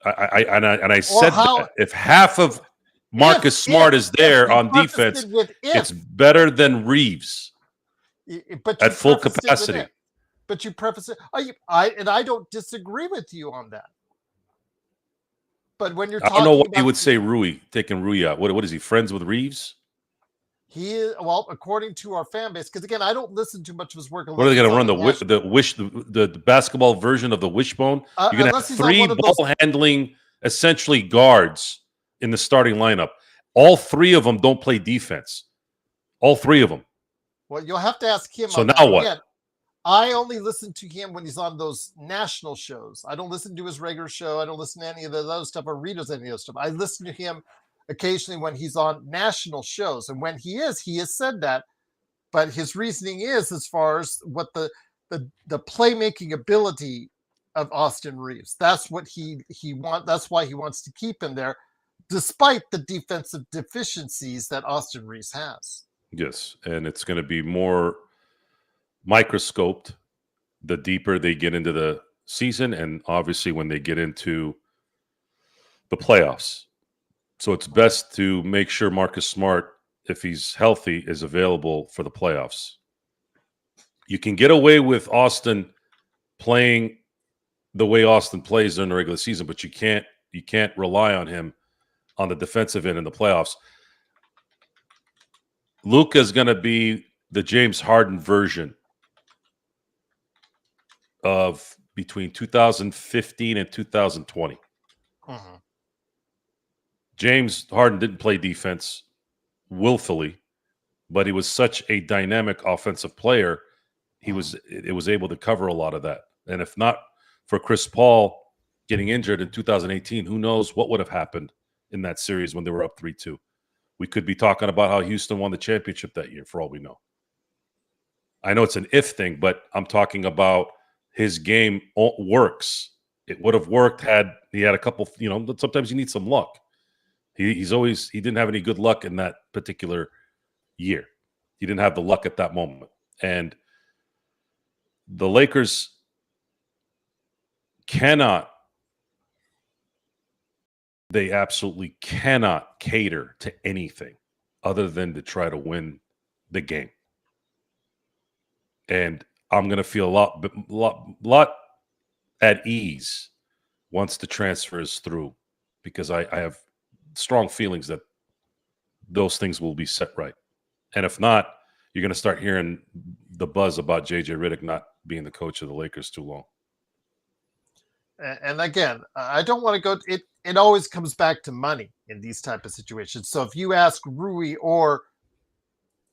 I said that if half of Marcus Smart is there on defense, it's better than Reeves at full capacity. But you preface it, I don't disagree with you on that. But when you're talking, I don't know what you would say Rui, taking Rui out. What is he, friends with Reeves? He is, well, according to our fan base, because again, I don't listen to much of his work. What are they going to run the basketball version of the wishbone? You're going to have three ball handling, essentially guards in the starting lineup. All three of them don't play defense. All three of them. Well, you'll have to ask him. So now what? Again, I only listen to him when he's on those national shows. I don't listen to his regular show. I don't listen to any of those stuff or read any of those stuff. I listen to him occasionally when he's on national shows. And when he has said that. But his reasoning is as far as what the playmaking ability of Austin Reeves. That's what he wants. That's why he wants to keep him there, despite the defensive deficiencies that Austin Reeves has. Yes, and it's going to be more microscoped the deeper they get into the season and obviously when they get into the playoffs. So it's best to make sure Marcus Smart, if he's healthy, is available for the playoffs. You can get away with Austin playing the way Austin plays during the regular season, but you can't rely on him on the defensive end in the playoffs. Luka is going to be the James Harden version of between 2015 and 2020. James Harden didn't play defense willfully, but he was such a dynamic offensive player. It was able to cover a lot of that. And if not for Chris Paul getting injured in 2018, who knows what would have happened in that series when they were up 3-2. We could be talking about how Houston won the championship that year, for all we know. I know it's an if thing, but I'm talking about his game works. It would have worked had he had a couple, sometimes you need some luck. He didn't have any good luck in that particular year. He didn't have the luck at that moment. And the Lakers they absolutely cannot cater to anything other than to try to win the game. And I'm going to feel a lot at ease once the transfer is through, because I have strong feelings that those things will be set right. And if not, you're going to start hearing the buzz about J.J. Redick not being the coach of the Lakers too long. And again, I don't want to go. It always comes back to money in these type of situations. So if you ask Rui or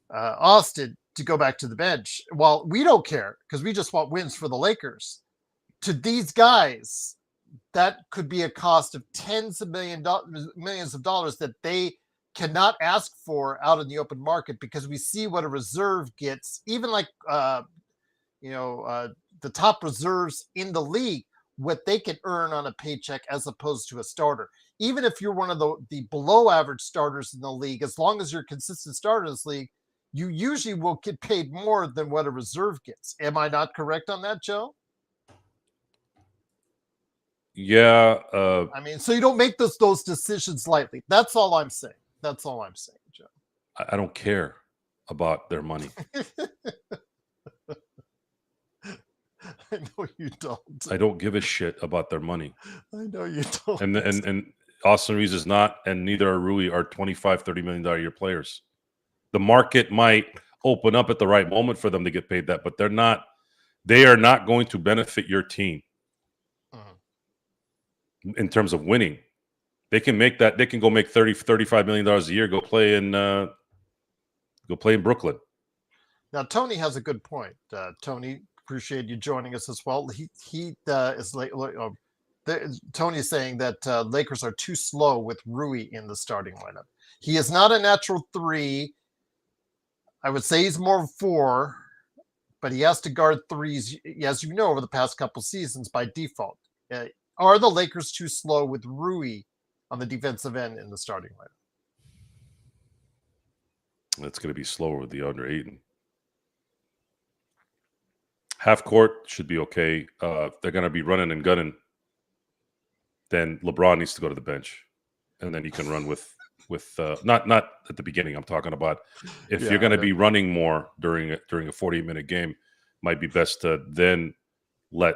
Austin to go back to the bench, well, we don't care because we just want wins for the Lakers. To these guys, that could be a cost of tens of millions of dollars that they cannot ask for out in the open market, because we see what a reserve gets, even like the top reserves in the league, what they can earn on a paycheck as opposed to a starter. Even if you're one of the below average starters in the league, as long as you're a consistent starter in this league, you usually will get paid more than what a reserve gets. Am I not correct on that, Joe? Yeah. I mean, so you don't make those decisions lightly. That's all I'm saying. That's all I'm saying, Joe. I don't care about their money. I know you don't. I don't give a shit about their money. I know you don't. And Austin Reeves is not, and neither are Rui, are $25-30 million a year players. The market might open up at the right moment for them to get paid that, but they're not. They are not going to benefit your team in terms of winning. They can make that. They can go make $30-35 million a year. Go play in Brooklyn. Now Tony has a good point. Tony, appreciate you joining us as well. He is late. Tony is saying that Lakers are too slow with Rui in the starting lineup. He is not a natural 3. I would say he's more 4, but he has to guard 3s, as you know, over the past couple seasons by default. Are the Lakers too slow with Rui on the defensive end in the starting lineup? That's going to be slower with DeAndre Ayton. Half court should be okay. If they're going to be running and gunning, then LeBron needs to go to the bench, and then you can run with not at the beginning. I'm talking about if you're going to be running more during a 40-minute game, might be best to then let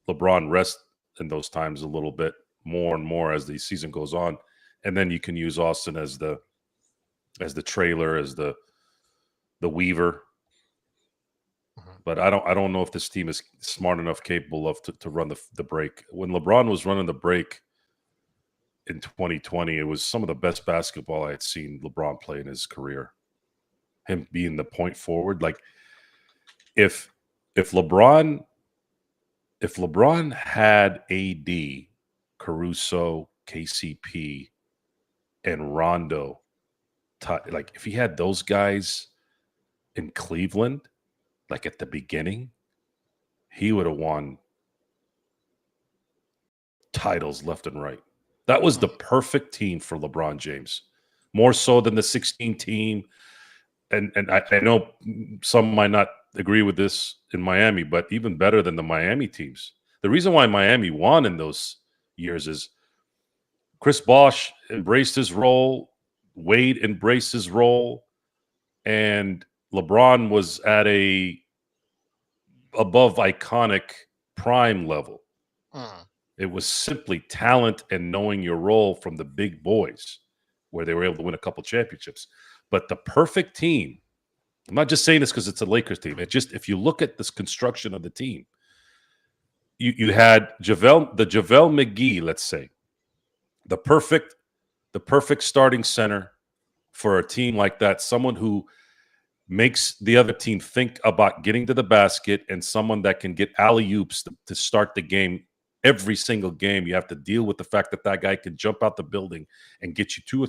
LeBron rest in those times a little bit more and more as the season goes on, and then you can use Austin as the trailer, as the weaver. But I don't know if this team is smart enough, capable of to run the break. When LeBron was running the break in 2020, it was some of the best basketball I had seen LeBron play in his career. Him being the point forward, like if LeBron had AD, Caruso, KCP, and Rondo, like if he had those guys in Cleveland, like at the beginning, he would have won titles left and right. That was the perfect team for LeBron James, more so than the 16 team. And I know some might not agree with this in Miami, but even better than the Miami teams. The reason why Miami won in those years is Chris Bosh embraced his role, Wade embraced his role, and LeBron was at a above iconic prime level. It was simply talent and knowing your role from the big boys, where they were able to win a couple championships. But the perfect team, I'm not just saying this because it's a Lakers team. It's just, if you look at this construction of the team, you had JaVale McGee, let's say, the perfect starting center for a team like that, someone who makes the other team think about getting to the basket, and someone that can get alley-oops to start the game. Every single game, you have to deal with the fact that guy can jump out the building and get you 2 or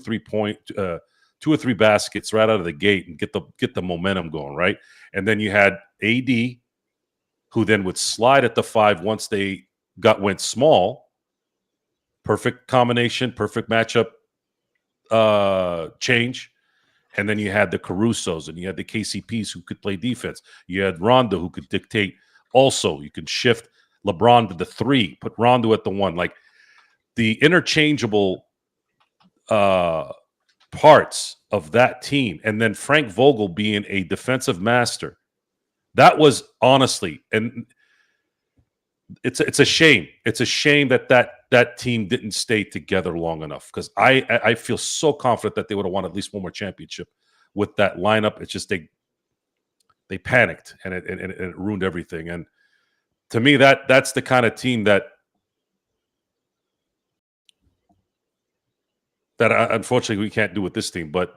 3 baskets right out of the gate and get the momentum going, right? And then you had AD, who then would slide at the 5 once they went small. Perfect combination, perfect matchup change. And then you had the Carusos and you had the KCPs who could play defense. You had Rondo who could dictate. Also, you could shift LeBron to the 3, put Rondo at the 1. Like the interchangeable parts of that team. And then Frank Vogel being a defensive master. That was honestly, and it's a shame. It's a shame that team didn't stay together long enough, because I feel so confident that they would have won at least one more championship with that lineup. It's just they panicked and it ruined everything. And to me, that's the kind of team that unfortunately we can't do with this team. But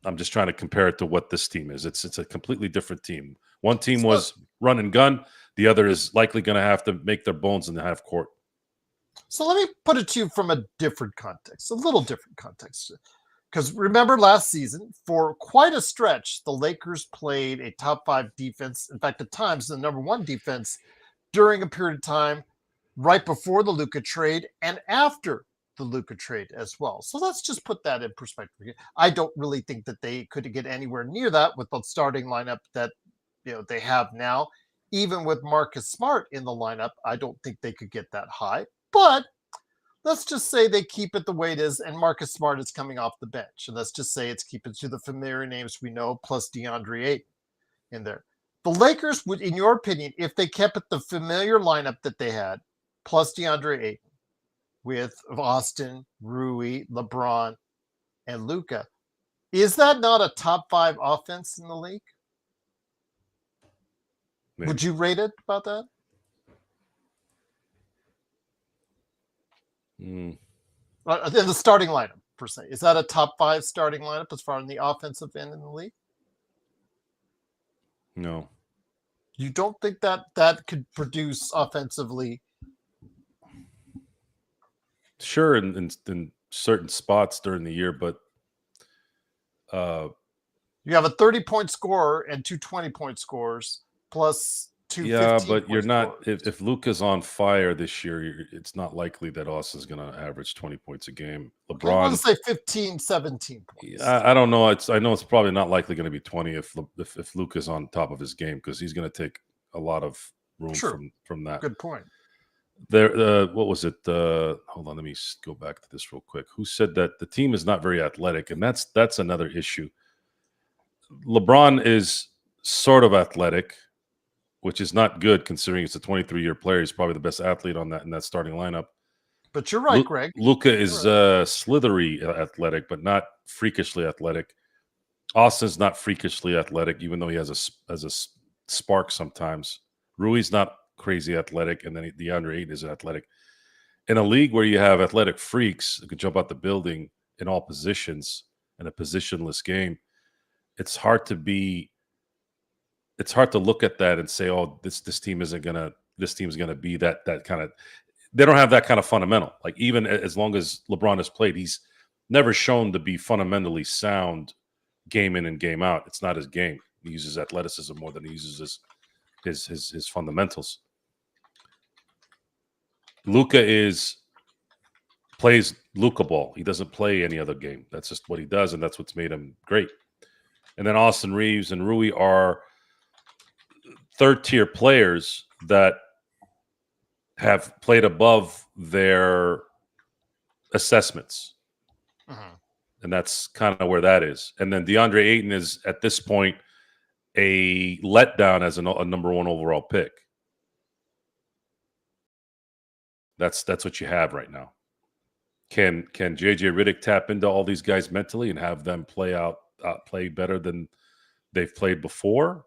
I'm just trying to compare it to what this team is. It's a completely different team. One team was run and gun. The other is likely going to have to make their bones in the half court. So let me put it to you from a different context, a little different context. Because remember last season, for quite a stretch, the Lakers played a top 5 defense. In fact, at times, the number 1 defense during a period of time right before the Luka trade and after the Luka trade as well. So let's just put that in perspective. I don't really think that they could get anywhere near that with the starting lineup that they have now. Even with Marcus Smart in the lineup, I don't think they could get that high. But let's just say they keep it the way it is, and Marcus Smart is coming off the bench. And let's just say it's keeping to the familiar names we know, plus DeAndre Ayton in there. The Lakers would, in your opinion, if they kept it the familiar lineup that they had, plus DeAndre Ayton, with Austin, Rui, LeBron, and Luka, is that not a top 5 offense in the league? Maybe. Would you rate it about that? In the starting lineup, per se. Is that a top 5 starting lineup as far as the offensive end in the league? No. You don't think that could produce offensively? Sure, in certain spots during the year, but you have a 30-point scorer and 2 20-point scorers plus 2 but you're not. If Luka's on fire this year, it's not likely that Austin's going to average 20 points a game. LeBron, I want to say 15, 17 points. I don't know. I know it's probably not likely going to be 20 if Luka's on top of his game, because he's going to take a lot of room from that. Good point. There, what was it? Hold on, let me go back to this real quick. Who said that the team is not very athletic? And that's another issue. LeBron is sort of athletic, which is not good considering it's a 23-year player. He's probably the best athlete in that starting lineup. But you're right, Greg. Luka is slithery athletic, but not freakishly athletic. Austin's not freakishly athletic, even though he has a spark sometimes. Rui's not crazy athletic, and then DeAndre Ayton is athletic. In a league where you have athletic freaks who can jump out the building in all positions in a positionless game, it's hard to look at that and say, oh, this team's gonna be that kind of. They don't have that kind of fundamental. Like, even as long as LeBron has played, he's never shown to be fundamentally sound game in and game out. It's not his game. He uses athleticism more than he uses his fundamentals. Luka plays Luka ball. He doesn't play any other game. That's just what he does, and that's what's made him great. And then Austin Reeves and Rui are third-tier players that have played above their assessments. And that's kind of where that is. And then DeAndre Ayton is, at this point, a letdown as a number 1 overall pick. That's what you have right now. Can JJ Redick tap into all these guys mentally and have them play better than they've played before?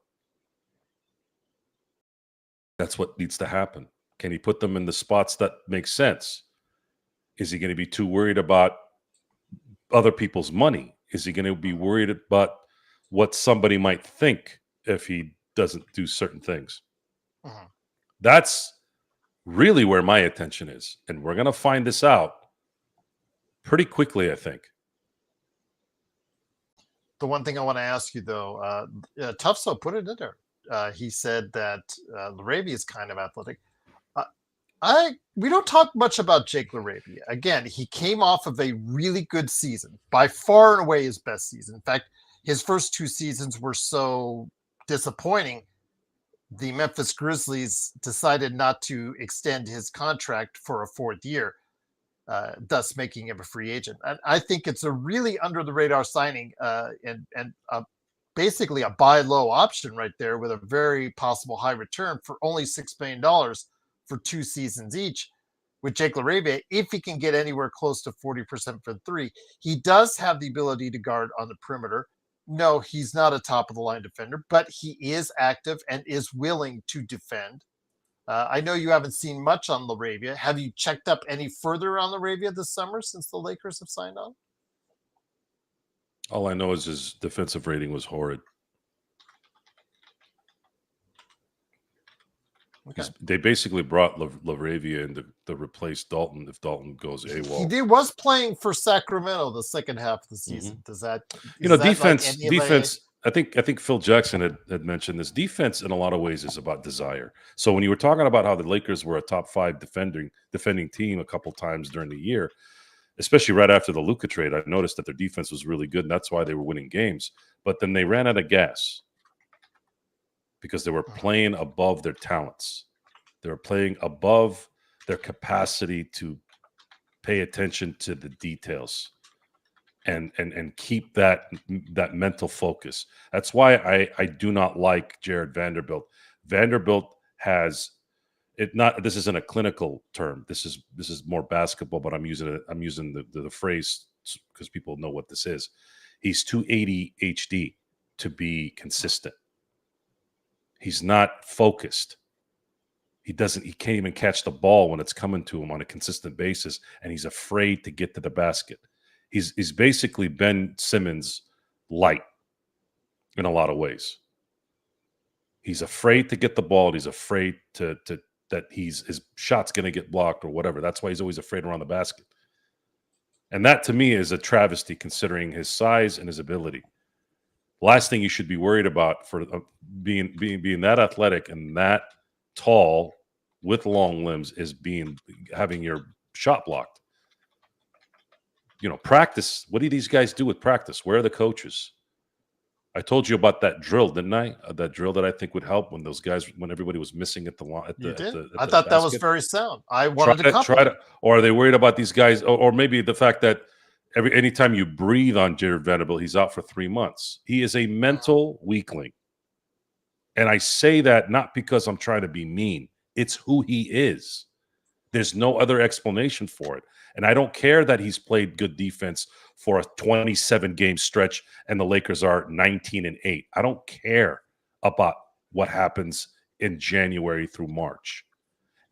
That's what needs to happen. Can he put them in the spots that make sense? Is he going to be too worried about other people's money? Is he going to be worried about what somebody might think if he doesn't do certain things? That's really where my attention is. And we're going to find this out pretty quickly, I think. The one thing I want to ask you, though, Tufso put it in there. He said that LaRavia is kind of athletic. We don't talk much about Jake LaRavia. Again, he came off of a really good season, by far and away his best season. In fact, his first 2 seasons were so disappointing, the Memphis Grizzlies decided not to extend his contract for a 4th year, thus making him a free agent. And I think it's a really under-the-radar signing and basically a buy low option right there with a very possible high return for only $6 million for 2 seasons each with Jake LaRavia. If he can get anywhere close to 40% for 3, he does have the ability to guard on the perimeter. No, he's not a top-of-the-line defender, but he is active and is willing to defend. I know you haven't seen much on LaRavia. Have you checked up any further on LaRavia this summer since the Lakers have signed on? All I know is his defensive rating was horrid. Okay. They basically brought LaRavia in to replace Dalton if Dalton goes AWOL. He was playing for Sacramento the second half of the season. Does that defense? I think Phil Jackson had mentioned this. Defense in a lot of ways is about desire. So when you were talking about how the Lakers were a top 5 defending team a couple times during the year, especially right after the Luka trade, I noticed that their defense was really good, and that's why they were winning games. But then they ran out of gas because they were playing above their talents. They were playing above their capacity to pay attention to the details and keep that mental focus. That's why I do not like Jared Vanderbilt. Vanderbilt has it not. This isn't a clinical term. This is more basketball, but I'm using the phrase because people know what this is. He's too ADHD to be consistent. He's not focused. He can't even catch the ball when it's coming to him on a consistent basis, and he's afraid to get to the basket. He's basically Ben Simmons light in a lot of ways. He's afraid to get the ball. And he's afraid that his shot's going to get blocked or whatever. That's why he's always afraid around the basket. And that to me is a travesty considering his size and his ability. Last thing you should be worried about for being that athletic and that tall with long limbs is having your shot blocked. Practice. What do these guys do with practice? Where are the coaches? I told you about that drill, didn't I? That drill that I think would help when everybody was missing at the line. You did. I thought that was very sound. I wanted to try to. Or are they worried about these guys? Or maybe the fact that anytime you breathe on Jared Vanderbilt, he's out for 3 months. He is a mental weakling, and I say that not because I'm trying to be mean. It's who he is. There's no other explanation for it. And I don't care that he's played good defense for a 27-game stretch and the Lakers are 19-8. I don't care about what happens in January through March.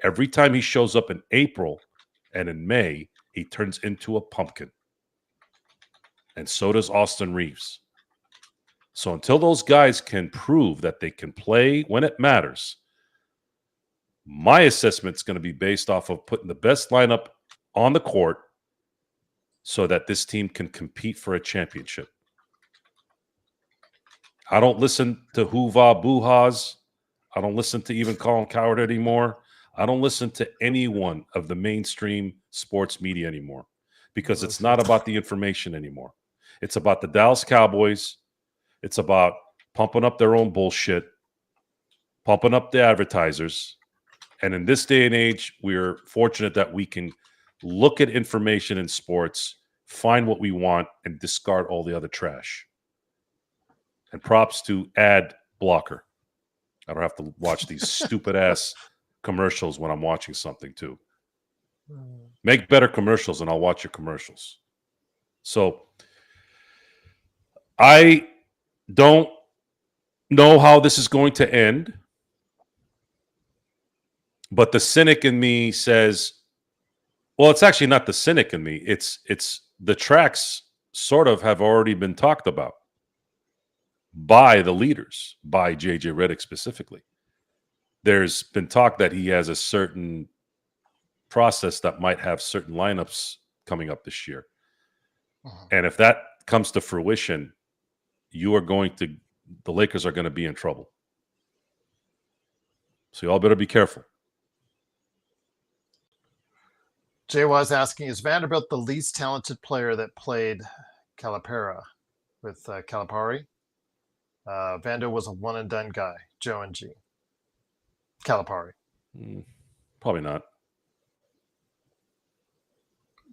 Every time he shows up in April and in May, he turns into a pumpkin. And so does Austin Reeves. So until those guys can prove that they can play when it matters, my assessment is going to be based off of putting the best lineup on the court so that this team can compete for a championship. I don't listen to Jovan Buhas. I don't listen to even Colin Cowherd anymore. I don't listen to anyone of the mainstream sports media anymore because it's not about the information anymore. It's about the Dallas Cowboys. It's about pumping up their own bullshit, pumping up the advertisers. And in this day and age, we're fortunate that we can look at information in sports, find what we want, and discard all the other trash. And props to Ad Blocker. I don't have to watch these stupid-ass commercials when I'm watching something, too. Make better commercials, and I'll watch your commercials. So, I don't know how this is going to end. But the cynic in me says, well, it's actually not the cynic in me. It's the tracks sort of have already been talked about by the leaders, by JJ Redick specifically. There's been talk that he has a certain process that might have certain lineups coming up this year. And if that comes to fruition, the Lakers are going to be in trouble. So y'all better be careful. Jay was asking, is Vanderbilt the least talented player that played Calipari with Calipari? Vando was a one-and-done guy, Joe and G. Calipari. Probably not.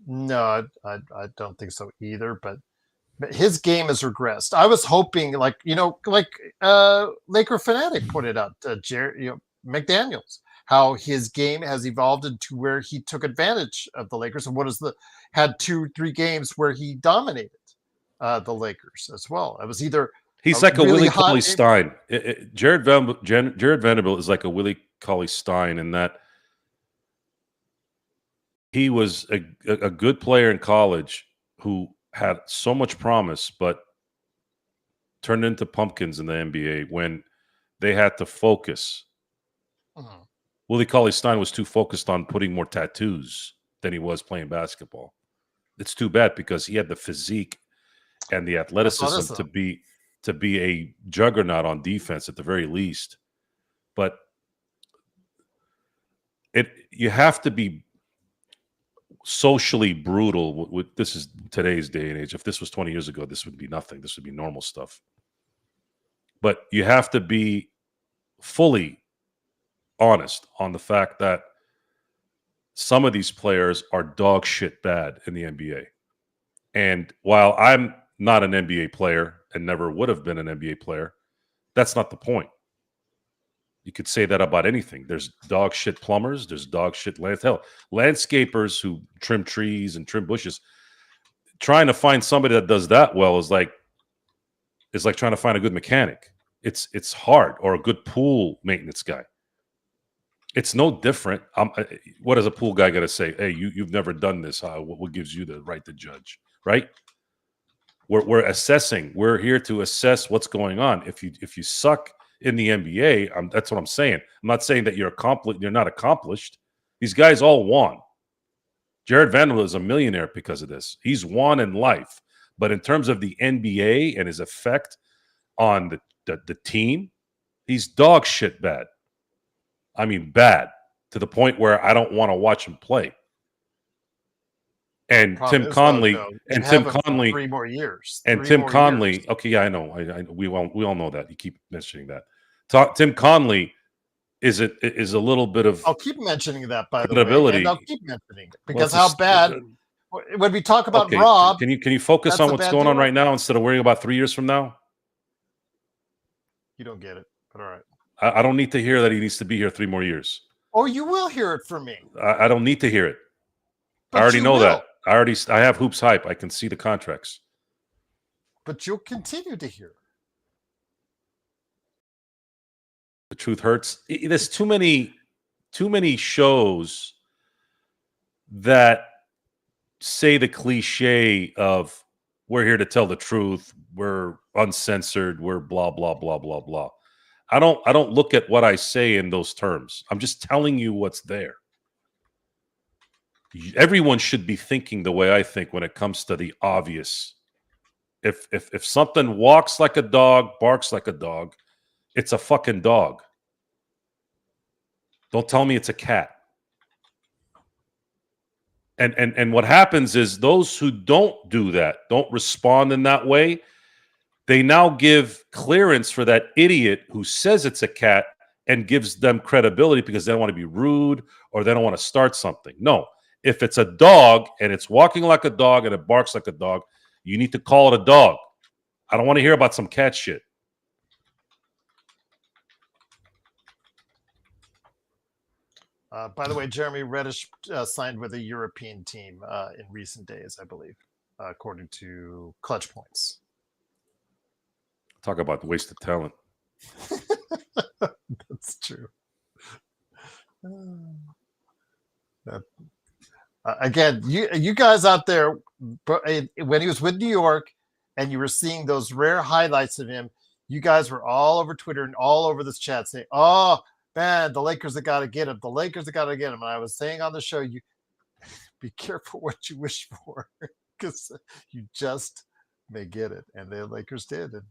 No, I don't think so either, but his game has regressed. I was hoping, Laker Fanatic pointed out, McDaniels, how his game has evolved into where he took advantage of the Lakers and had 2-3 games where he dominated the Lakers as well. It was either he's like a Willie Cauley-Stein. Jared Vanderbilt is like a Willie Cauley-Stein in that he was a good player in college who had so much promise, but turned into pumpkins in the NBA when they had to focus. Willie Cauley-Stein was too focused on putting more tattoos than he was playing basketball. It's too bad because he had the physique and the athleticism to be a juggernaut on defense at the very least. But you have to be socially brutal. This is today's day and age. If this was 20 years ago, this would be nothing. This would be normal stuff. But you have to be fully honest on the fact that some of these players are dog shit bad in the NBA. And while I'm not an NBA player and never would have been an NBA player, that's not the point. You could say that about anything. There's dog shit plumbers. There's dog shit landscapers who trim trees and trim bushes. Trying to find somebody that does that well is like trying to find a good mechanic. It's hard, or a good pool maintenance guy. It's no different. What does a pool guy got to say? Hey, you've never done this. What gives you the right to judge? Right? We're assessing. We're here to assess what's going on. If you suck in the NBA, that's what I'm saying. I'm not saying that you're not accomplished. These guys all won. Jared Vanderbilt is a millionaire because of this. He's won in life. But in terms of the NBA and his effect on the team, he's dog shit bad. I mean, bad to the point where I don't want to watch him play. And Tim Conley, and Tim Conley, 3 more years. And Tim Conley, okay, yeah, I know. We all know that. You keep mentioning that. Tim Conley is a little bit of. I'll keep mentioning that, by the way, and I'll keep mentioning it because how bad. When we talk about Rob, can you focus on what's going on right now instead of worrying about 3 years from now? You don't get it, but all right. I don't need to hear that he needs to be here 3 more years. Oh, you will hear it from me. I don't need to hear it. But I already know that. I have hoops hype. I can see the contracts. But you'll continue to hear it. The truth hurts. There's too many shows that say the cliche of we're here to tell the truth, we're uncensored, we're blah blah blah blah blah. I don't look at what I say in those terms. I'm just telling you what's there. Everyone should be thinking the way I think when it comes to the obvious. If something walks like a dog, barks like a dog, it's a fucking dog. Don't tell me it's a cat. And what happens is those who don't do that, don't respond in that way, they now give clearance for that idiot who says it's a cat and gives them credibility because they don't want to be rude or they don't want to start something. No, if it's a dog and it's walking like a dog and it barks like a dog, you need to call it a dog. I don't want to hear about some cat shit. By the way, Jeremy Reddish signed with a European team in recent days, I believe, according to Clutch Points. Talk about the waste of talent. That's true. Again, you guys out there, when he was with New York and you were seeing those rare highlights of him, you guys were all over Twitter and all over this chat saying, oh, man, the Lakers have got to get him. The Lakers have got to get him. And I was saying on the show, you be careful what you wish for because you just may get it. And the Lakers did. And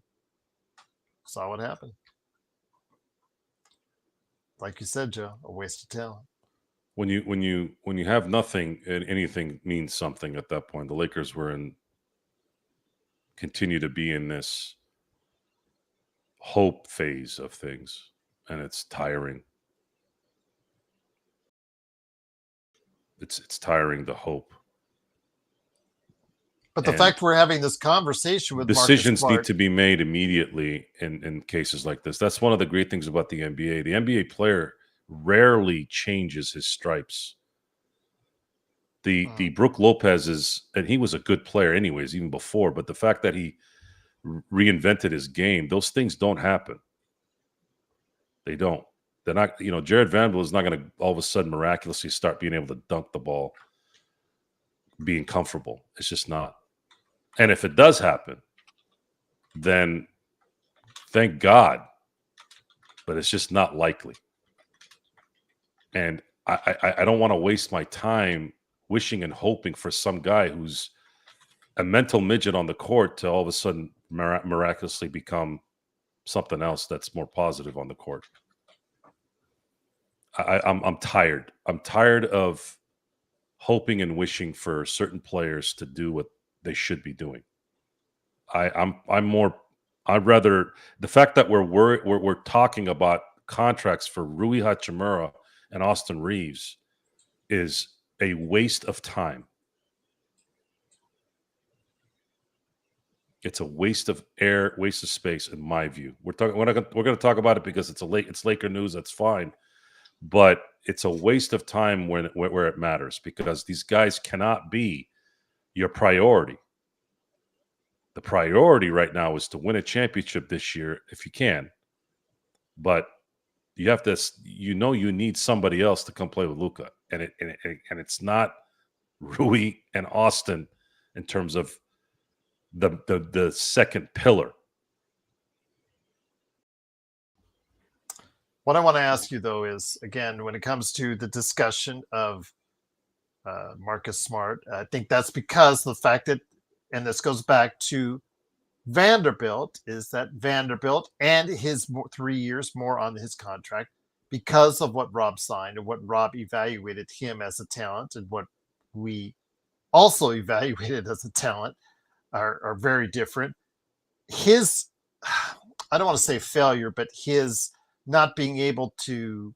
saw what happened. Like you said, Joe, a waste of talent. When you have nothing and anything means something at that point, the Lakers continue to be in this hope phase of things, and it's tiring. It's tiring to hope. But the fact we're having this conversation with decisions Marcus Smart, need to be made immediately in cases like this. That's one of the great things about the NBA. The NBA player rarely changes his stripes. The Brook Lopez and he was a good player anyways, even before, but the fact that he reinvented his game, those things don't happen. They don't. They're not, Jared Vanderbilt is not going to all of a sudden miraculously start being able to dunk the ball, being comfortable. It's just not. And if it does happen, then thank God. But it's just not likely. And I don't want to waste my time wishing and hoping for some guy who's a mental midget on the court to all of a sudden miraculously become something else that's more positive on the court. I'm tired. I'm tired of hoping and wishing for certain players to do what they should be doing. I'd rather the fact that we're talking about contracts for Rui Hachimura and Austin Reeves is a waste of time. It's a waste of air, waste of space, in my view. We're going to talk about it because it's Laker news. That's fine, but it's a waste of time where it matters, because these guys cannot be your priority. The priority right now is to win a championship this year if you can, but you have to. You need somebody else to come play with Luka, and it's not Rui and Austin in terms of the second pillar. What I want to ask you, though, is, again, when it comes to the discussion of Marcus Smart, I think that's because the fact that, and this goes back to Vanderbilt, is that Vanderbilt and his 3 years more on his contract, because of what Rob signed and what Rob evaluated him as a talent and what we also evaluated as a talent, are very different. His, I don't want to say failure, but his not being able to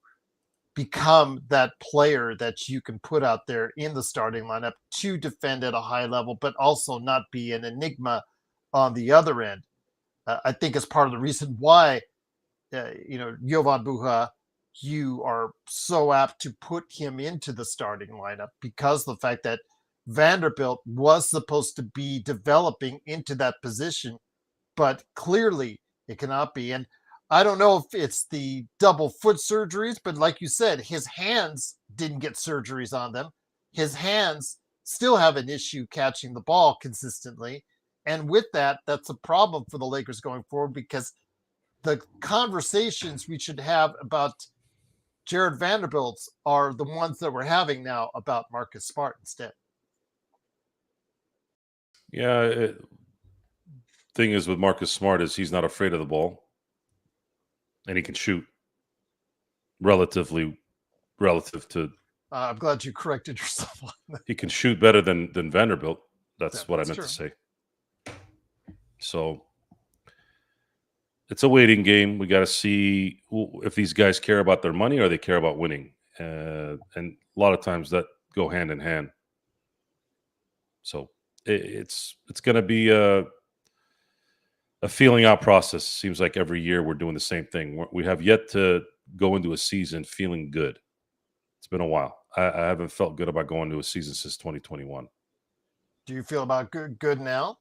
become that player that you can put out there in the starting lineup to defend at a high level, but also not be an enigma on the other end. I think is part of the reason why, Jovan Buha, you are so apt to put him into the starting lineup, because the fact that Vanderbilt was supposed to be developing into that position, but clearly it cannot be. And I don't know if it's the double foot surgeries, but like you said, his hands didn't get surgeries on them. His hands still have an issue catching the ball consistently. And with that, that's a problem for the Lakers going forward, because the conversations we should have about Jared Vanderbilt's are the ones that we're having now about Marcus Smart instead. Yeah. Thing is with Marcus Smart is he's not afraid of the ball, and he can shoot relative to. I'm glad you corrected yourself on that. He can shoot better than Vanderbilt. That's what I meant true. to say. So it's a waiting game. We got to see if these guys care about their money or they care about winning, and a lot of times that go hand in hand. So it's going to be a feeling out process. Seems like every year we're doing the same thing. We have yet to go into a season feeling good. It's been a while. I haven't felt good about going to a season since 2021. Do you feel about good now?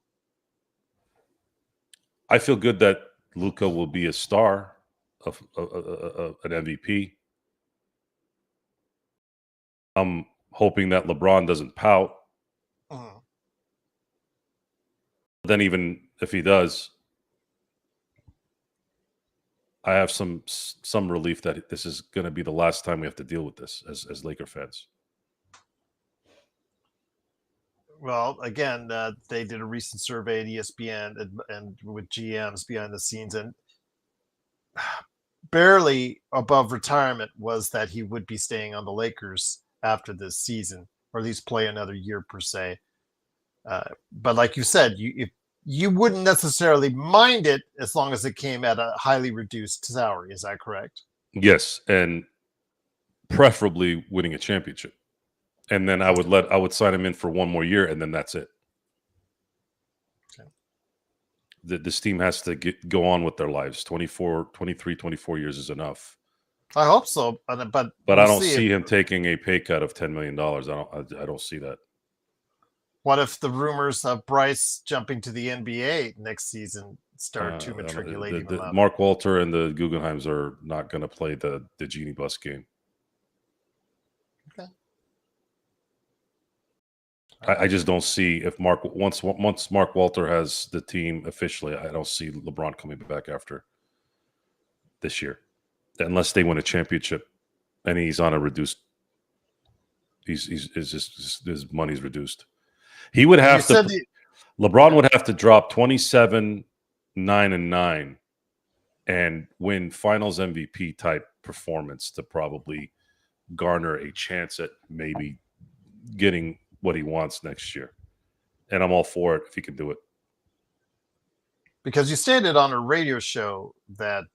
I feel good that Luka will be a star, of an MVP. I'm hoping that LeBron doesn't pout. Mm. Then even if he does, I have some relief that this is going to be the last time we have to deal with this as Laker fans. Well, again, they did a recent survey at ESPN and with GMs behind the scenes, and barely above retirement was that he would be staying on the Lakers after this season, or at least play another year per se. But like you said, you wouldn't necessarily mind it as long as it came at a highly reduced salary. Is that correct? Yes, and preferably winning a championship. And then I would sign him in for one more year, and then that's it. Okay. This team has to go on with their lives. 24 years is enough. I hope so, but I don't see him taking a pay cut of $10 million. I don't see that. What if the rumors of Bryce jumping to the NBA next season start to matriculate him up? Mark Walter and the Guggenheims are not going to play the Genie Bus game. Okay. I just don't see if once Mark Walter has the team officially, I don't see LeBron coming back after this year, unless they win a championship and he's on a reduced. His money's reduced. He would have to. LeBron would have to drop 27, 9-9, and win Finals MVP type performance to probably garner a chance at maybe getting what he wants next year. And I'm all for it if he can do it. Because you stated on a radio show that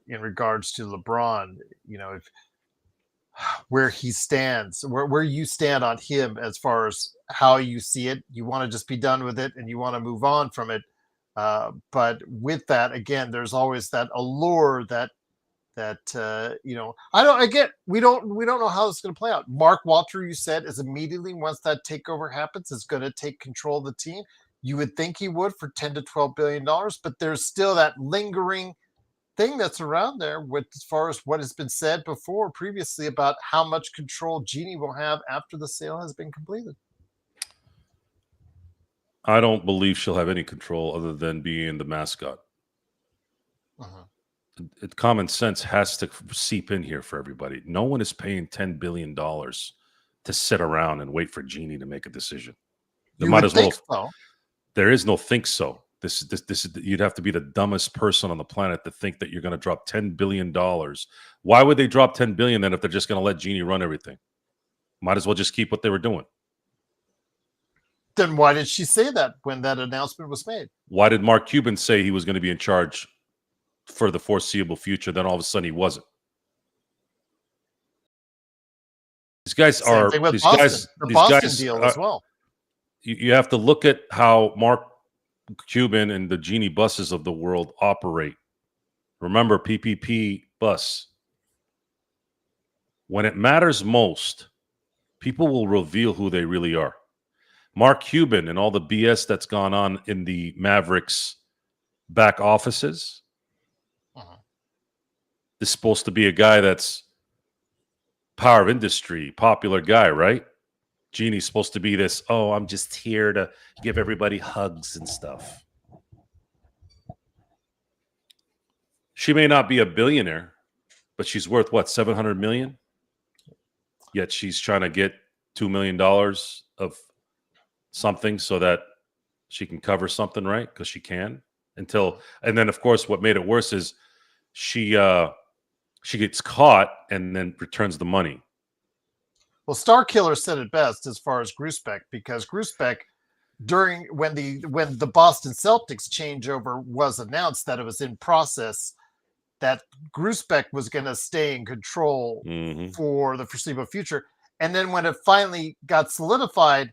in regards to LeBron, if where he stands, where you stand on him as far as how you see it, you want to just be done with it and you want to move on from it. But with that, again, there's always that allure that we don't know how it's going to play out. Mark Walter, you said, is immediately once that takeover happens is going to take control of the team. You would think he would for $10 to $12 billion, but there's still that lingering thing that's around there with as far as what has been said previously about how much control Genie will have after the sale has been completed. I don't believe she'll have any control other than being the mascot. Common sense has to seep in here for everybody. No one is paying $10 billion to sit around and wait for Genie to make a decision. They might as well. So. There is no think so. This you'd have to be the dumbest person on the planet to think that you're going to drop $10 billion. Why would they drop $10 billion then if they're just going to let Genie run everything? Might as well just keep what they were doing. Then why did she say that when that announcement was made? Why did Mark Cuban say he was going to be in charge for the foreseeable future? Then all of a sudden he wasn't. These guys Same are thing with these Boston. guys. The these Boston guys deal are, as well. You have to look at how Mark Cuban and the Genie buses of the world operate. Remember, PPP bus. When it matters most, people will reveal who they really are. Mark Cuban and all the BS that's gone on in the Mavericks back offices is supposed to be a guy that's power of industry, popular guy, right? Genie's supposed to be this, I'm just here to give everybody hugs and stuff. She may not be a billionaire, but she's worth what, $700 million? Yet she's trying to get $2 million of something so that she can cover something, right? Because she can. And then of course what made it worse is she gets caught and then returns the money. Well, Starkiller said it best as far as Gruspek, because Gruspek, during when the Boston Celtics changeover was announced that it was in process, that Gruspek was going to stay in control for the foreseeable future. And then when it finally got solidified,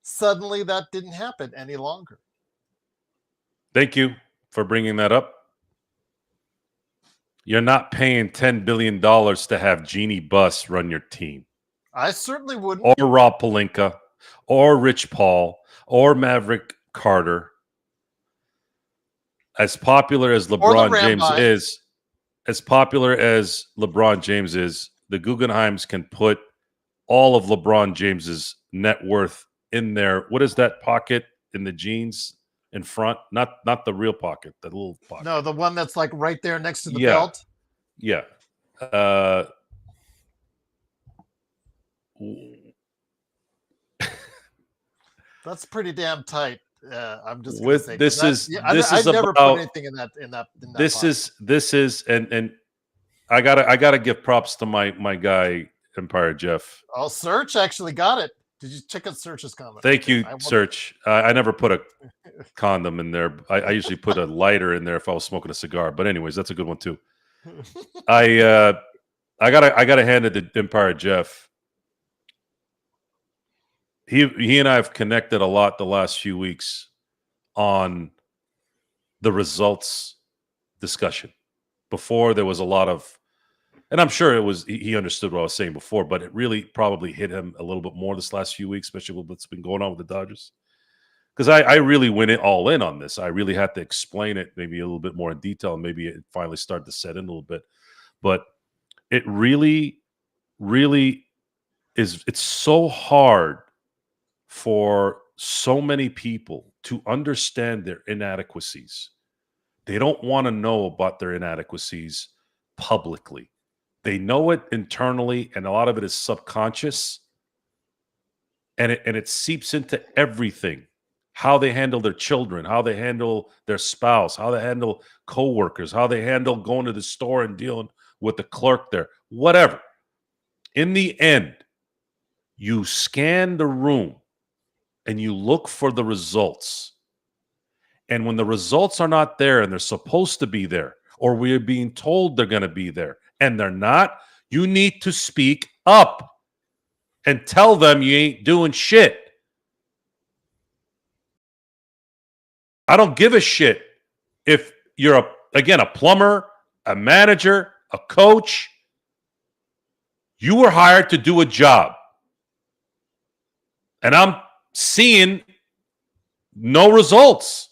suddenly that didn't happen any longer. Thank you for bringing that up. You're not paying $10 billion to have Genie Buss run your team. I certainly wouldn't. Or Rob Pelinka, or Rich Paul, or Maverick Carter. As popular as LeBron James is, the Guggenheims can put all of LeBron James's net worth in there. What is that pocket in the jeans in front? Not the real pocket, the little pocket. No, the one that's like right there next to the belt. Yeah. That's pretty damn tight. I'm just with say, this is I've never put anything in that. This is and I gotta give props to my guy Empire Jeff. Oh, Search actually got it. Did you check out Search's comment? Thank you, Search. I never put a condom in there. I usually put a lighter in there if I was smoking a cigar. But anyways, that's a good one too. I gotta hand it to Empire Jeff. He and I have connected a lot the last few weeks on the results discussion. Before there was a lot of, and I'm sure it was he understood what I was saying before, but it really probably hit him a little bit more this last few weeks, especially with what's been going on with the Dodgers. Because I really went all in on this. I really had to explain it maybe a little bit more in detail, and maybe it finally started to set in a little bit. But it really, really is. It's so hard for so many people to understand their inadequacies. They don't want to know about their inadequacies publicly. They know it internally, and a lot of it is subconscious. And it seeps into everything. How they handle their children, how they handle their spouse, how they handle coworkers, how they handle going to the store and dealing with the clerk there, whatever. In the end, you scan the room and you look for the results. And when the results are not there and they're supposed to be there, or we're being told they're going to be there and they're not, you need to speak up and tell them you ain't doing shit. I don't give a shit if you're, a plumber, a manager, a coach. You were hired to do a job. And I'm seeing no results.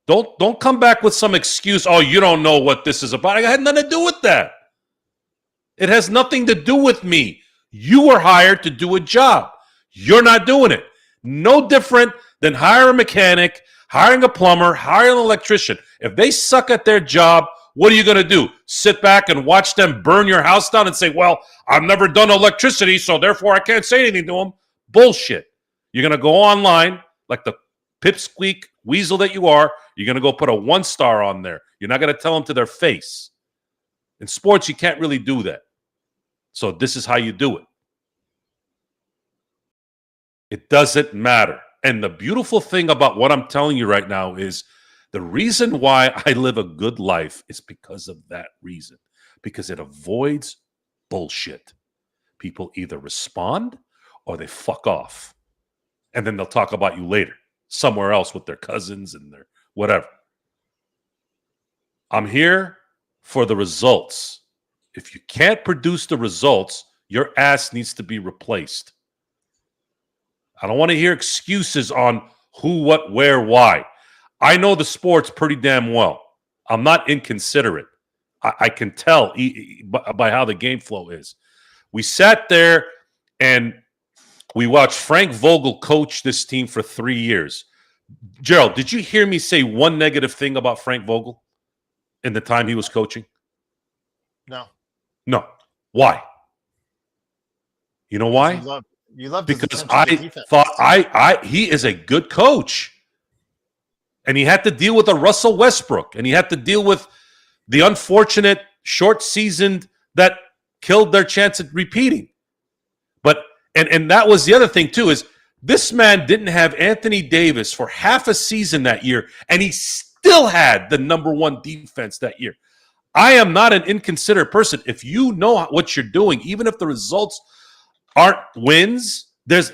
Don't come back with some excuse. Oh, you don't know what this is about. I had nothing to do with that. It has nothing to do with me. You were hired to do a job. You're not doing it. No different than hiring a mechanic, hiring a plumber, hiring an electrician. If they suck at their job, what are you going to do? Sit back and watch them burn your house down and say, well, I've never done electricity, so therefore I can't say anything to them? Bullshit. You're going to go online like the pipsqueak weasel that you are. You're going to go put a 1-star on there. You're not going to tell them to their face. In sports, you can't really do that. So this is how you do it. It doesn't matter. And the beautiful thing about what I'm telling you right now is the reason why I live a good life is because of that reason. Because it avoids bullshit. People either respond or they fuck off. And then they'll talk about you later, somewhere else with their cousins and their whatever. I'm here for the results. If you can't produce the results, your ass needs to be replaced. I don't want to hear excuses on who, what, where, why. I know the sports pretty damn well. I'm not inconsiderate. I can tell by how the game flow is. We sat there and we watched Frank Vogel coach this team for 3 years. Gerald, did you hear me say one negative thing about Frank Vogel in the time he was coaching? No. Why? You know why? You love because I thought he is a good coach. And he had to deal with a Russell Westbrook. And he had to deal with the unfortunate short season that killed their chance at repeating. But and that was the other thing too, is this man didn't have Anthony Davis for half a season that year, and he still had the number one defense that year. I am not an inconsiderate person. If you know what you're doing, even if the results aren't wins, there's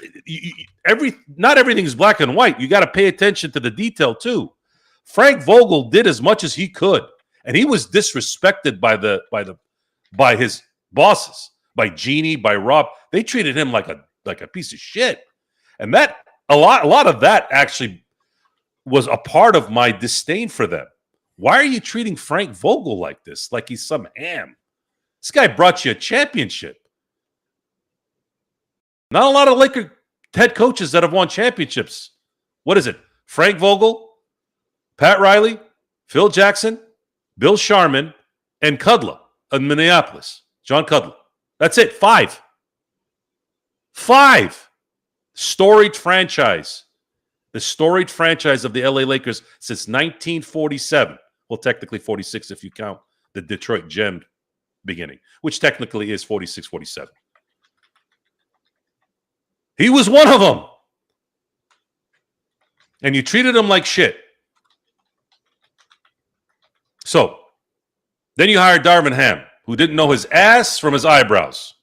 not everything is black and white. You got to pay attention to the detail too. Frank Vogel did as much as he could, and he was disrespected by his bosses, by Jeannie, by Rob. They treated him like a piece of shit, and that a lot of that actually was a part of my disdain for them. Why are you treating Frank Vogel like this? Like he's some ham? This guy brought you a championship. Not a lot of Laker head coaches that have won championships. What is it? Frank Vogel, Pat Riley, Phil Jackson, Bill Sharman, and Kudla in Minneapolis. John Kudla. That's it. 5. 5. Storied franchise. The storied franchise of the LA Lakers since 1947. Well, technically 46 if you count the Detroit Gem beginning, which technically is 46, 47. He was one of them. And you treated him like shit. So, then you hired Darvin Ham, who didn't know his ass from his eyebrows.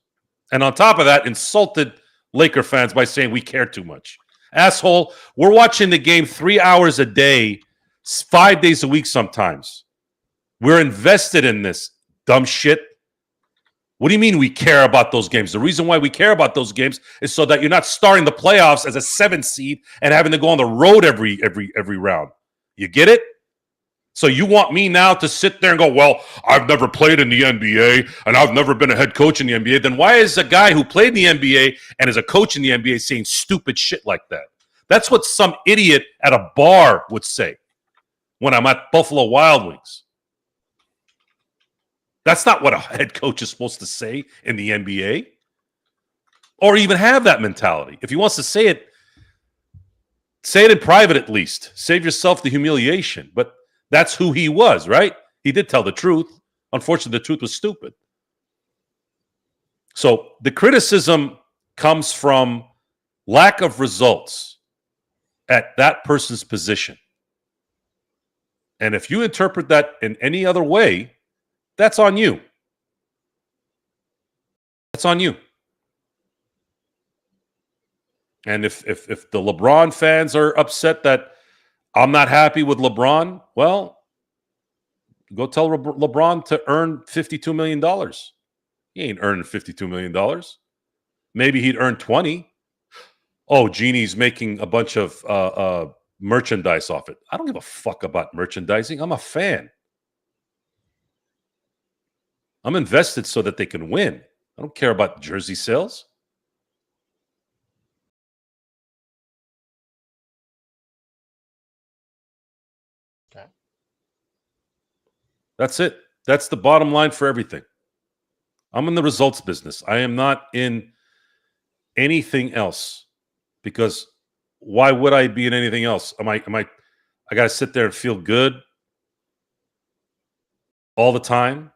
And on top of that, insulted Laker fans by saying we care too much. Asshole, we're watching the game 3 hours a day, 5 days a week sometimes. We're invested in this dumb shit. What do you mean we care about those games? The reason why we care about those games is so that you're not starting the playoffs as a 7th seed and having to go on the road every round. You get it? So you want me now to sit there and go, well, I've never played in the NBA and I've never been a head coach in the NBA. Then why is a guy who played in the NBA and is a coach in the NBA saying stupid shit like that? That's what some idiot at a bar would say when I'm at Buffalo Wild Wings. That's not what a head coach is supposed to say in the NBA or even have that mentality. If he wants to say it in private at least. Save yourself the humiliation. But that's who he was, right? He did tell the truth. Unfortunately, the truth was stupid. So the criticism comes from lack of results at that person's position. And if you interpret that in any other way, that's on you. That's on you. And if the LeBron fans are upset that I'm not happy with LeBron, well, go tell LeBron to earn $52 million. He ain't earning $52 million. Maybe he'd earn 20. Oh, Genie's making a bunch of merchandise off it. I don't give a fuck about merchandising. I'm a fan. I'm invested so that they can win. I don't care about jersey sales. Okay. That's it. That's the bottom line for everything. I'm in the results business. I am not in anything else, because why would I be in anything else? I got to sit there and feel good all the time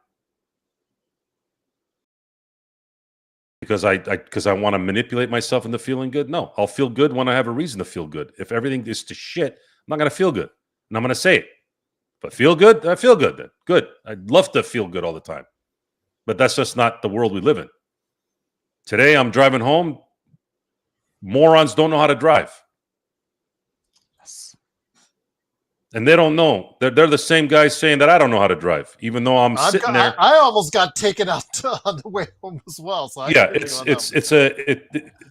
because I want to manipulate myself into feeling good? No, I'll feel good when I have a reason to feel good. If everything is to shit, I'm not going to feel good. And I'm going to say it. If I feel good, I feel good then. Good. I'd love to feel good all the time. But that's just not the world we live in. Today I'm driving home. Morons don't know how to drive. Yes. And they don't know. They're the same guys saying that I don't know how to drive, even though I'm sitting there. I almost got taken out on the way home as well. So Yeah,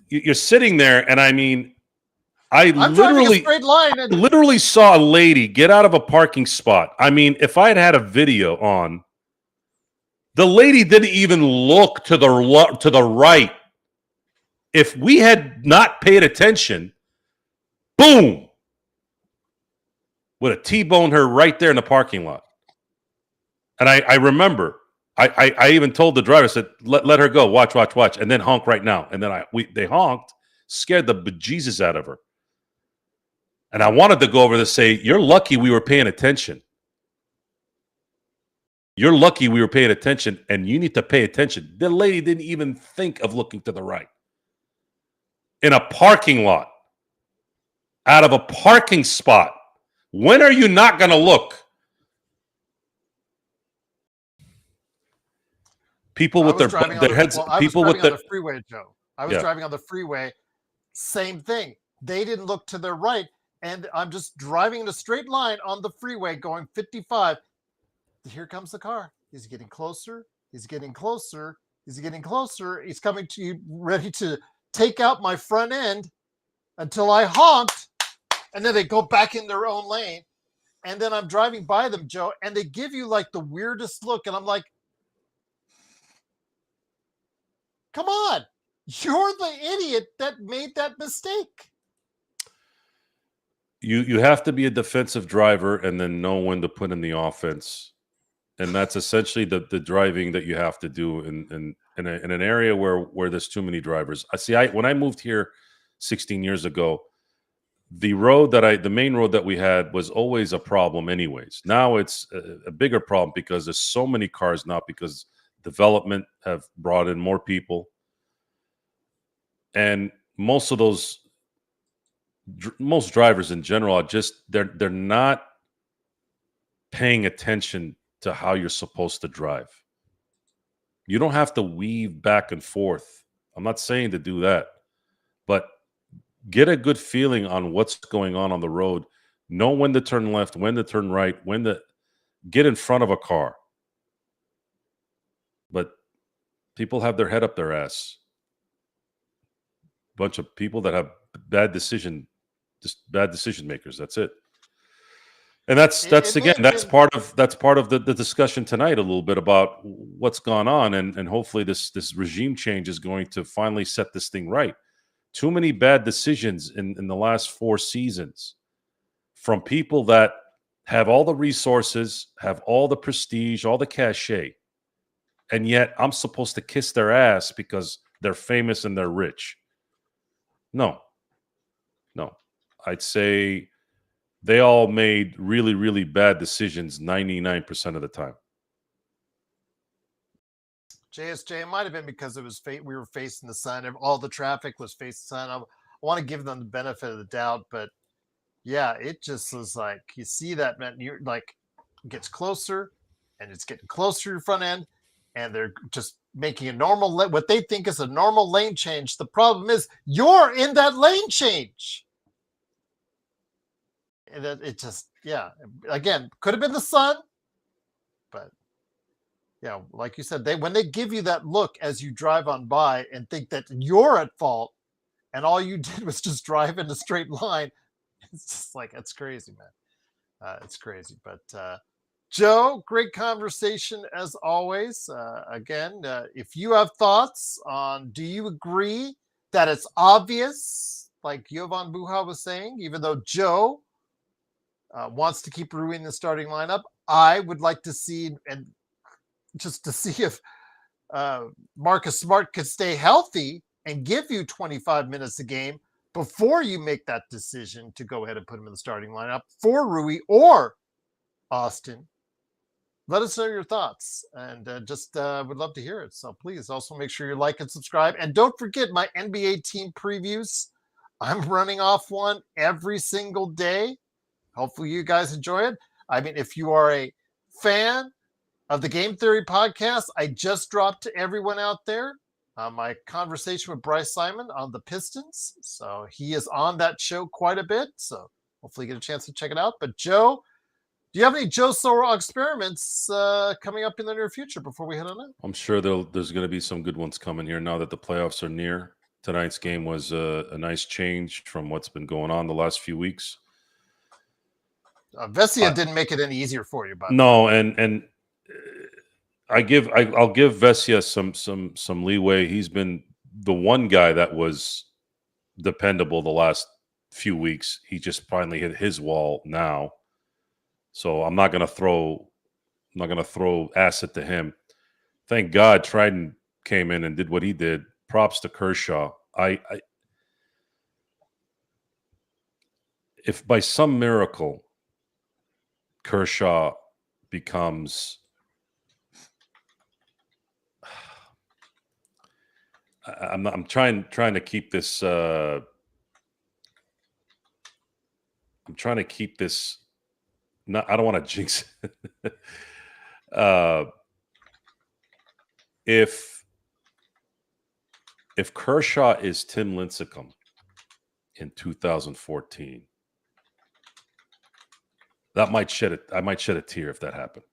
you're sitting there, and I mean, I'm driving a straight line, and literally saw a lady get out of a parking spot. I mean, if I had a video on, the lady didn't even look to the right. If we had not paid attention, boom, would have T-boned her right there in the parking lot. And I remember, I even told the driver, I said, let her go, watch, and then honk right now. And then they honked, scared the bejesus out of her. And I wanted to go over to say, you're lucky we were paying attention. You're lucky we were paying attention, and you need to pay attention. The lady didn't even think of looking to the right. In a parking lot, out of a parking spot. When are you not going to look? People with their heads. People with the freeway, Joe. I was driving on the freeway. Same thing. They didn't look to their right, and I'm just driving in a straight line on the freeway, going 55. Here comes the car. He's getting closer. He's getting closer. He's getting closer. He's coming to you, ready to take out my front end until I honked, and then they go back in their own lane. And then I'm driving by them, Joe, and they give you like the weirdest look, and I'm like, come on, you're the idiot that made that mistake. You have to be a defensive driver and then know when to put in the offense. And that's essentially the driving that you have to do in an area where there's too many drivers. When I moved here 16 years ago, the main road that we had was always a problem anyways. Now it's a bigger problem because there's so many cars now, because development have brought in more people. And most drivers in general are just, they're not paying attention to how you're supposed to drive. You don't have to weave back and forth. I'm not saying to do that, but get a good feeling on what's going on the road. Know when to turn left, when to turn right, when to get in front of a car. But people have their head up their ass. Bunch of people that have bad decision makers. That's it. And that's part of the discussion tonight, a little bit about what's gone on, and hopefully this regime change is going to finally set this thing right. Too many bad decisions in the last 4 seasons from people that have all the resources, have all the prestige, all the cachet, and yet I'm supposed to kiss their ass because they're famous and they're rich. No. I'd say they all made really, really bad decisions 99% of the time. JSJ, it might have been because it was we were facing the sun. All the traffic was facing the sun. I want to give them the benefit of the doubt, but yeah, it just was like you see that, man. You're like, it gets closer, and it's getting closer to your front end, and they're just making a normal what they think is a normal lane change. The problem is you're in that lane change. And it just, yeah, again, could have been the sun, but yeah, like you said, when they give you that look as you drive on by and think that you're at fault, and all you did was just drive in a straight line, it's just like, it's crazy, man. It's crazy. But Joe, great conversation as always. Again, if you have thoughts on, do you agree that it's obvious, like Jovan Buha was saying, even though Joe wants to keep Rui in the starting lineup, I would like to see, and just to see if Marcus Smart could stay healthy and give you 25 minutes a game before you make that decision to go ahead and put him in the starting lineup for Rui or Austin. Let us know your thoughts, and just would love to hear it. So please also make sure you like and subscribe. And don't forget my NBA team previews. I'm running off one every single day. Hopefully you guys enjoy it. I mean, if you are a fan of the Game Theory podcast, I just dropped to everyone out there my conversation with Bryce Simon on the Pistons. So he is on that show quite a bit. So hopefully you get a chance to check it out. But Joe, do you have any Joe Sorrell experiments coming up in the near future before we head on out? I'm sure there's going to be some good ones coming here now that the playoffs are near. Tonight's game was a nice change from what's been going on the last few weeks. Vesia didn't make it any easier for you, but no, and I'll give Vesia some leeway. He's been the one guy that was dependable the last few weeks. He just finally hit his wall now, so I'm not gonna throw acid to him. Thank God Trident came in and did what he did. Props to Kershaw. If by some miracle Kershaw becomes, I'm trying to keep this. I'm trying to keep this. I don't want to jinx it. If Kershaw is Tim Lincecum in 2014. That might shed it. I might shed a tear if that happened.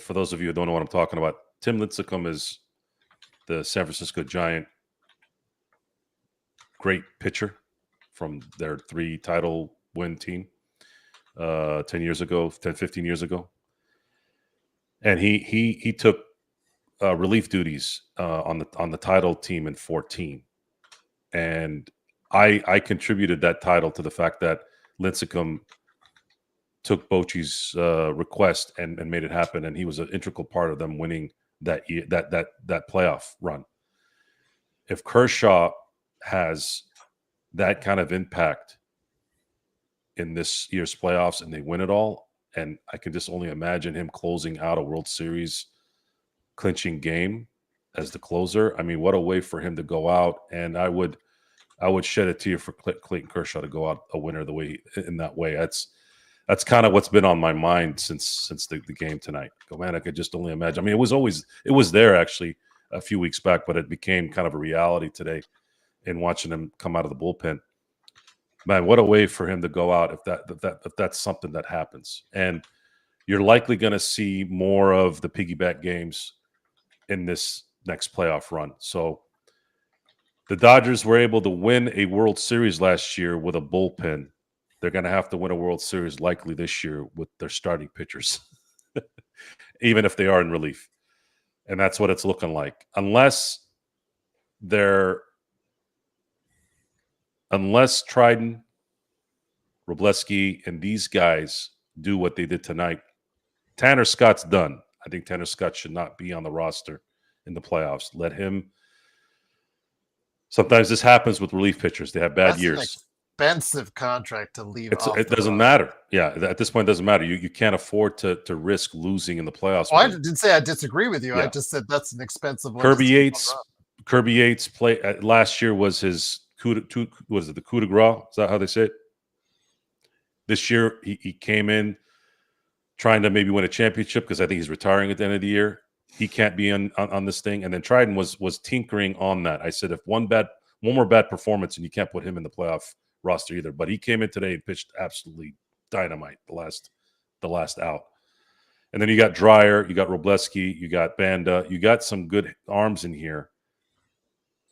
For those of you who don't know what I'm talking about, Tim Lincecum is the San Francisco Giant great pitcher from their 3 title win team 15 years ago. And he took relief duties on the title team in 14. And I contributed that title to the fact that Lincecum took Bochy's request and made it happen, and he was an integral part of them winning that year, that playoff run. If Kershaw has that kind of impact in this year's playoffs and they win it all, and I can just only imagine him closing out a World Series clinching game as the closer. I mean, what a way for him to go out, and I would shed a tear for Clayton Kershaw to go out a winner in that way. That's kind of what's been on my mind since the game tonight. Oh man, I could just only imagine. I mean, it was there actually a few weeks back, but it became kind of a reality today in watching him come out of the bullpen. Man, what a way for him to go out if that's something that happens. And you're likely going to see more of the piggyback games in this next playoff run. So the Dodgers were able to win a World Series last year with a bullpen. They're going to have to win a World Series likely this year with their starting pitchers, even if they are in relief. And that's what it's looking like. Unless Trident, Wroblewski, and these guys do what they did tonight, Tanner Scott's done. I think Tanner Scott should not be on the roster in the playoffs. Let him. Sometimes this happens with relief pitchers. They have bad years. expensive contract to leave off It the doesn't roster. matter. Yeah, at this point, it doesn't matter. You can't afford to risk losing in the playoffs Oh, with I him. didn't say I disagree with you. I Yeah, just said that's an expensive one to Kirby leave on Yates. roster. Kirby Yates play last year was his was it the coup de grace? Is that how they say it? This year he came in trying to maybe win a championship because I think he's retiring at the end of the year. He can't be on this thing. And then Trident was tinkering on that. I said if one more bad performance, and you can't put him in the playoff roster either. But he came in today and pitched absolutely dynamite the last out. And then you got Dreyer, you got Robleski, you got Banda, you got some good arms in here.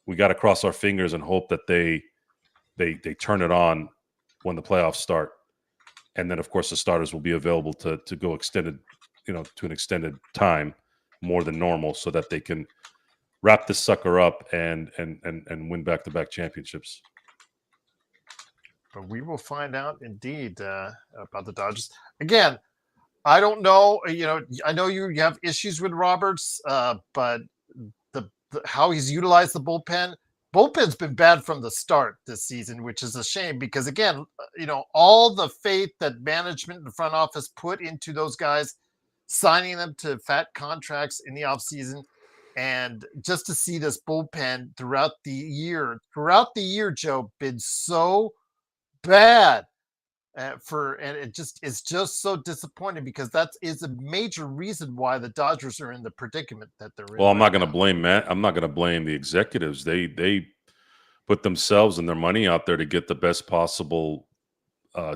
We got to cross our fingers and hope that they turn it on when the playoffs start. And then, of course, the starters will be available to go extended, to an extended time, more than normal, so that they can wrap this sucker up and win back-to-back championships. But we will find out indeed about the Dodgers. Again, I don't know. I know you have issues with Roberts, but the how he's utilized the bullpen. Bullpen's been bad from the start this season, which is a shame because again, all the faith that management and the front office put into those guys, signing them to fat contracts in the offseason, and just to see this bullpen throughout the year, Joe, been so bad and it's just so disappointing because that is a major reason why the Dodgers are in the predicament that they're in. Well, I'm right not going to now. blame Matt. I'm not going to blame the executives. They put themselves and their money out there to get the best possible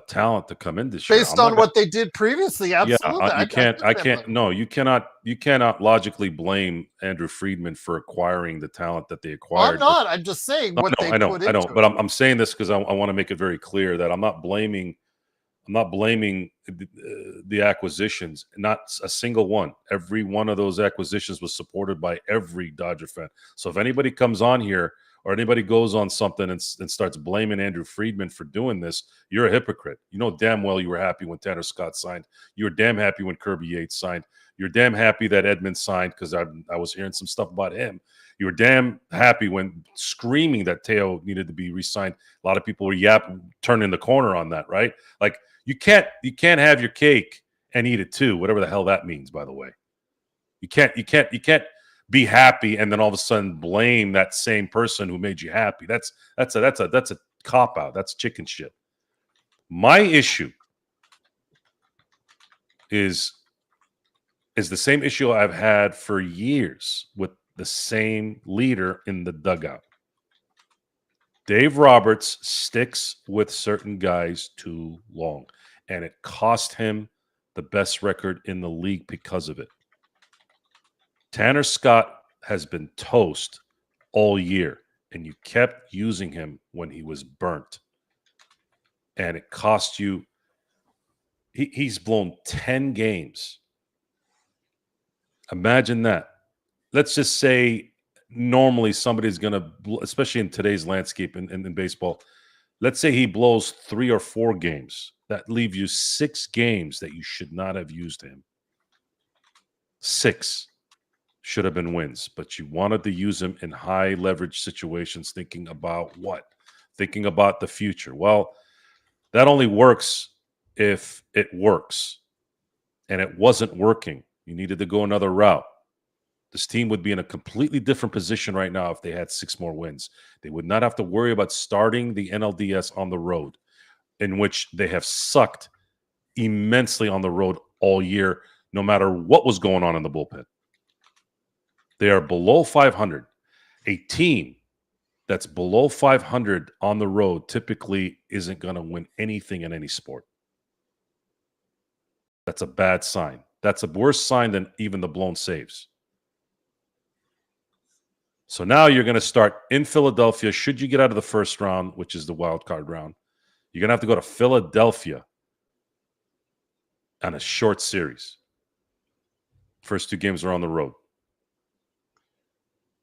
talent to come in this year. Based I'm not on going. what they did previously, Yeah, absolutely. you can't. I definitely can't. No, you cannot. You cannot logically blame Andrew Friedman for acquiring the talent that they I'm acquired. not. I'm just saying No, what they I know, put I know. into But it. I'm saying this because I want to make it very clear that I'm not blaming. I'm not blaming the acquisitions. Not a single one. Every one of those acquisitions was supported by every Dodger fan. So if anybody comes on here or anybody goes on something and starts blaming Andrew Friedman for doing this, you're a hypocrite. You know damn well you were happy when Tanner Scott signed. You were damn happy when Kirby Yates signed. You're damn happy that Edmonds signed because I was hearing some stuff about him. You were damn happy when screaming that Teo needed to be re-signed. A lot of people were turning the corner on that, right? Like you can't have your cake and eat it too, whatever the hell that means, by the way. You can't be happy and then all of a sudden blame that same person who made you happy. That's a cop out. That's chicken shit. My issue is the same issue I've had for years with the same leader in the dugout. Dave Roberts sticks with certain guys too long, and it cost him the best record in the league because of it. Tanner Scott has been toast all year, and you kept using him when he was burnt. And it cost you. He's blown 10 games. Imagine that. Let's just say normally somebody's going to, especially in today's landscape in baseball, let's say he blows 3 or 4 games. That leave you 6 games that you should not have used him. 6 should have been wins, but you wanted to use him in high leverage situations, thinking about what? Thinking about the future. Well, that only works if it works. And it wasn't working. You needed to go another route. This team would be in a completely different position right now if they had 6 more wins. They would not have to worry about starting the NLDS on the road, in which they have sucked immensely on the road all year, no matter what was going on in the bullpen. They are below 500. A team that's below 500 on the road typically isn't going to win anything in any sport. That's a bad sign. That's a worse sign than even the blown saves. So now you're going to start in Philadelphia. Should you get out of the first round, which is the wild card round, you're going to have to go to Philadelphia on a short series. First 2 games are on the road.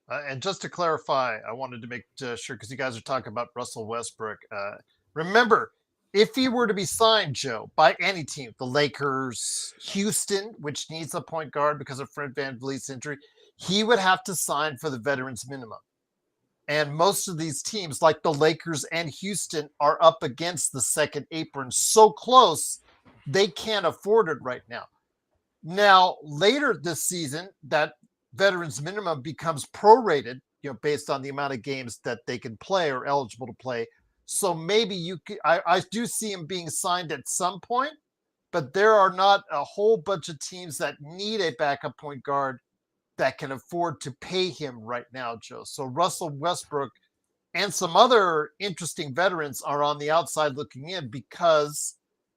And just to clarify, I wanted to make sure because you guys are talking about Russell Westbrook. Remember, if he were to be signed, Joe, by any team, the Lakers, Houston, which needs a point guard because of Fred VanVleet's injury, he would have to sign for the veterans minimum. And most of these teams, like the Lakers and Houston, are up against the second apron so close, they can't afford it right now. Now, later this season, that veterans minimum becomes prorated, based on the amount of games that they can play or eligible to play. So maybe you could, I do see him being signed at some point, but there are not a whole bunch of teams that need a backup point guard that can afford to pay him right now, Joe. So Russell Westbrook and some other interesting veterans are on the outside looking in, because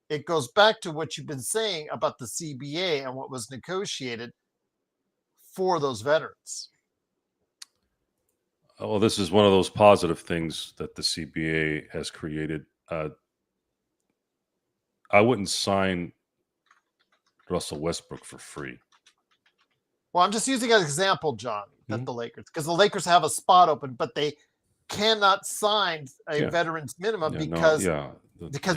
it goes back to what you've been saying about the CBA and what was negotiated for those veterans. Well, this is one of those positive things that the CBA has created. I wouldn't sign Russell Westbrook for free. Well, I'm just using an example, John, that the Lakers, because the Lakers have a spot open, but they cannot sign a veterans minimum because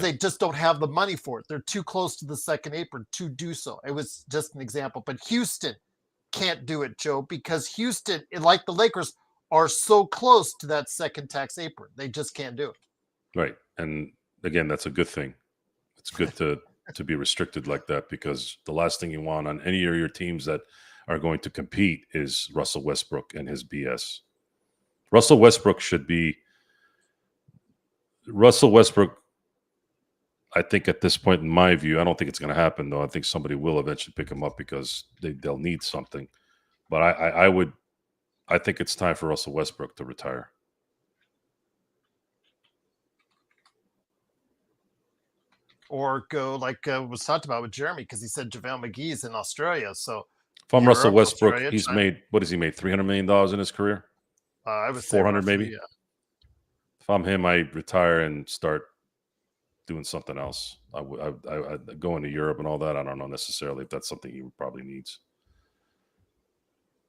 they just don't have the money for it. They're too close to the second apron to do so. It was just an example. But Houston can't do it, Joe, because Houston, like the Lakers, are so close to that second tax apron. They just can't do it. Right. And again, that's a good thing. It's good to be restricted like that, because the last thing you want on any of your teams that are going to compete is Russell Westbrook and his BS. Russell Westbrook, I think at this point, in my view, I don't think it's going to happen, though. I think somebody will eventually pick him up because they'll need something. But I think it's time for Russell Westbrook to retire. Or go like was talked about with Jeremy, because he said JaVale McGee's in Australia. So if I'm Russell Westbrook, Australia, what has he made? $300 million in his career? I would 400 say roughly, maybe. Yeah. If I'm him, I retire and start doing something else. I'd go into Europe and all that. I don't know necessarily if that's something he probably needs.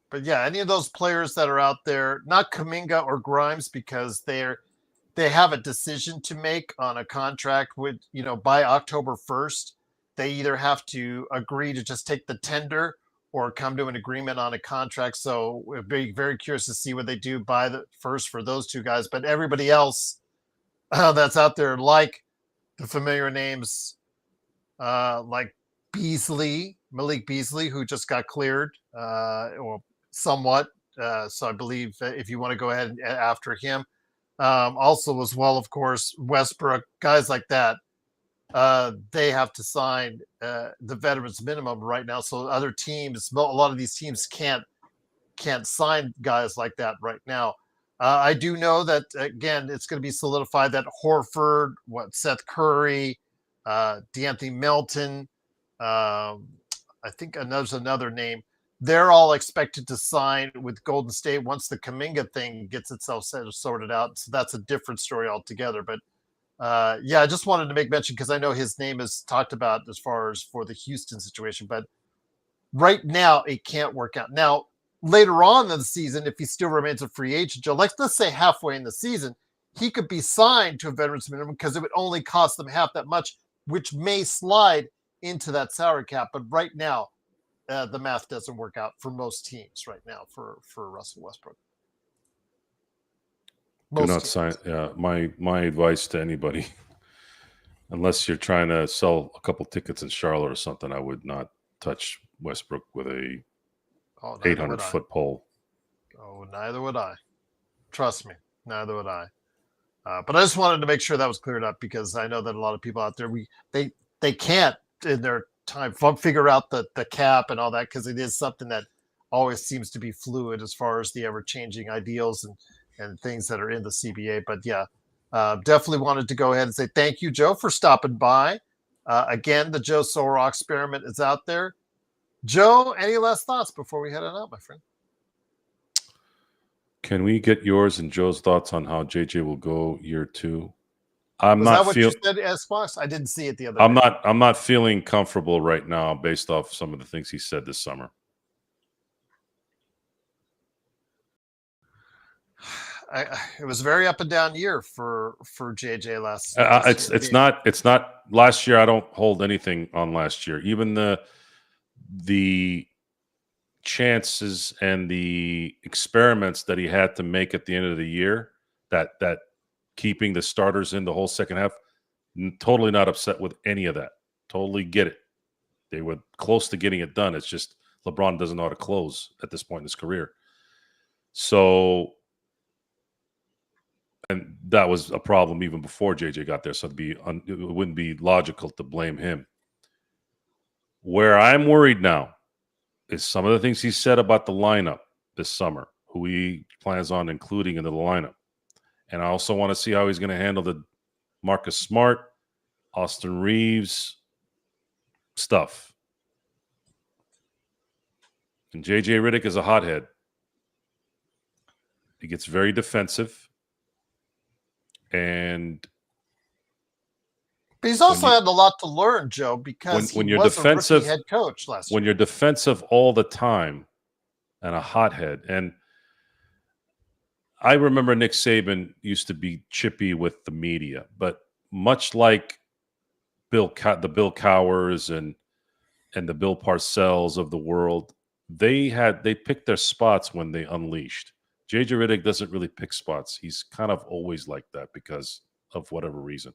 But yeah, any of those players that are out there, not Kuminga or Grimes, because they have a decision to make on a contract with, by October 1st. They either have to agree to just take the tender or come to an agreement on a contract. So we're very curious to see what they do by the first for those two guys. But everybody else that's out there, like the familiar names, like Malik Beasley, who just got cleared, or somewhat. So I believe if you want to go ahead after him. Also, as well, of course, Westbrook, guys like that, they have to sign the veterans minimum right now. So other teams, a lot of these teams can't sign guys like that right now. I do know that, again, it's going to be solidified that Horford, Seth Curry, DeAnthony Melton, I think there's another name. They're all expected to sign with Golden State once the Kuminga thing gets itself sorted out. So that's a different story altogether. But I just wanted to make mention because I know his name is talked about as far as for the Houston situation. But right now, it can't work out. Now, later on in the season, if he still remains a free agent, Joe, let's say halfway in the season, he could be signed to a veterans minimum because it would only cost them half that much, which may slide into that salary cap. But right now, the math doesn't work out for most teams right now for Russell Westbrook. Do not sign. My advice to anybody, unless you're trying to sell a couple tickets in Charlotte or something, I would not touch Westbrook with a 800-foot pole. Oh, neither would I. Trust me, neither would I. But I just wanted to make sure that was cleared up, because I know that a lot of people out there, they can't in their time figure out the cap and all that, because it is something that always seems to be fluid as far as the ever-changing ideals and things that are in the CBA. But yeah, definitely wanted to go ahead and say thank you, Joe, for stopping by. Again, the Joe Soro experiment is out there. Joe, any last thoughts before we head on out, my friend? Can we get yours and Joe's thoughts on how JJ will go year 2? Was that what you said, Xbox? I didn't see it the other day. I'm not feeling comfortable right now based off some of the things he said this summer. It was a very up and down year for JJ last. It's not last year. I don't hold anything on last year. Even the chances and the experiments that he had to make at the end of the year, that keeping the starters in the whole second half, totally not upset with any of that. Totally get it. They were close to getting it done. It's just LeBron doesn't know how to close at this point in his career. So, and that was a problem even before JJ got there. So it wouldn't be logical to blame him. Where I'm worried now is some of the things he said about the lineup this summer, who he plans on including into the lineup. And I also want to see how he's going to handle the Marcus Smart, Austin Reeves stuff. And JJ Redick is a hothead. He gets very defensive. And but he's also had a lot to learn, Joe, because when he you're was defensive, a rookie head coach last year. When you're defensive all the time and a hothead, and I remember Nick Saban used to be chippy with the media, but much like the Bill Cowers and the Bill Parcells of the world, they picked their spots when they unleashed. JJ Redick doesn't really pick spots. He's kind of always like that because of whatever reason.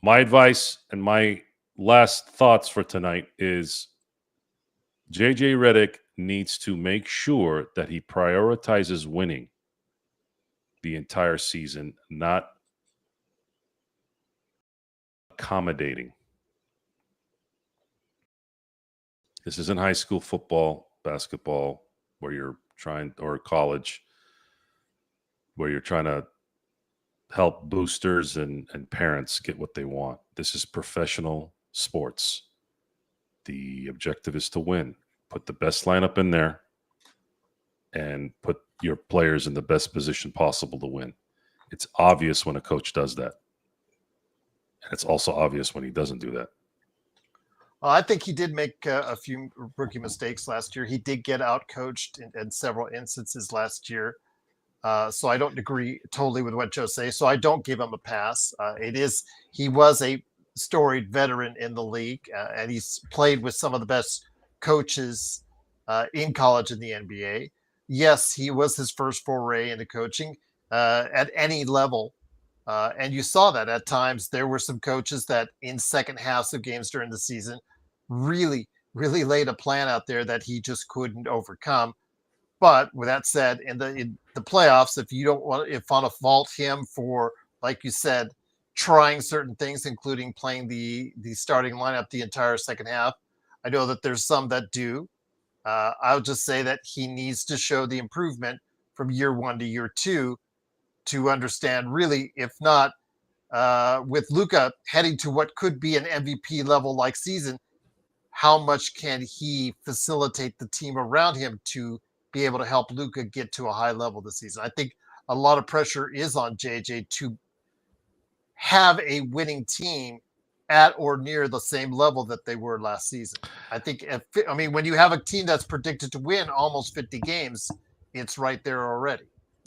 My advice and my last thoughts for tonight is JJ Redick needs to make sure that he prioritizes winning the entire season, not accommodating. This isn't high school football, basketball, where you're trying, or college, where you're trying to help boosters and parents get what they want. This is professional sports. The objective is to win. Put the best lineup in there and put your players in the best position possible to win. It's obvious when a coach does that. And it's also obvious when he doesn't do that. Well, I think he did make a few rookie mistakes last year. He did get out-coached in several instances last year. So I don't agree totally with what Joe says. So I don't give him a pass. He was a storied veteran in the league, and he's played with some of the best coaches in college in the NBA. Yes, he was his first foray into coaching at any level. And you saw that at times there were some coaches that in second halves of games during the season really, really laid a plan out there that he just couldn't overcome. But with that said, in the playoffs, if you don't want to fault him for, like you said, trying certain things, including playing the starting lineup the entire second half, I know that there's some that do. I'll just say that he needs to show the improvement from year one to year two to understand, really, if not with Luka heading to what could be an MVP level like season, how much can he facilitate the team around him to be able to help Luka get to a high level this season? I think a lot of pressure is on JJ to have a winning team at or near the same level that they were last season. I think, when you have a team that's predicted to win almost 50 games, it's right there already.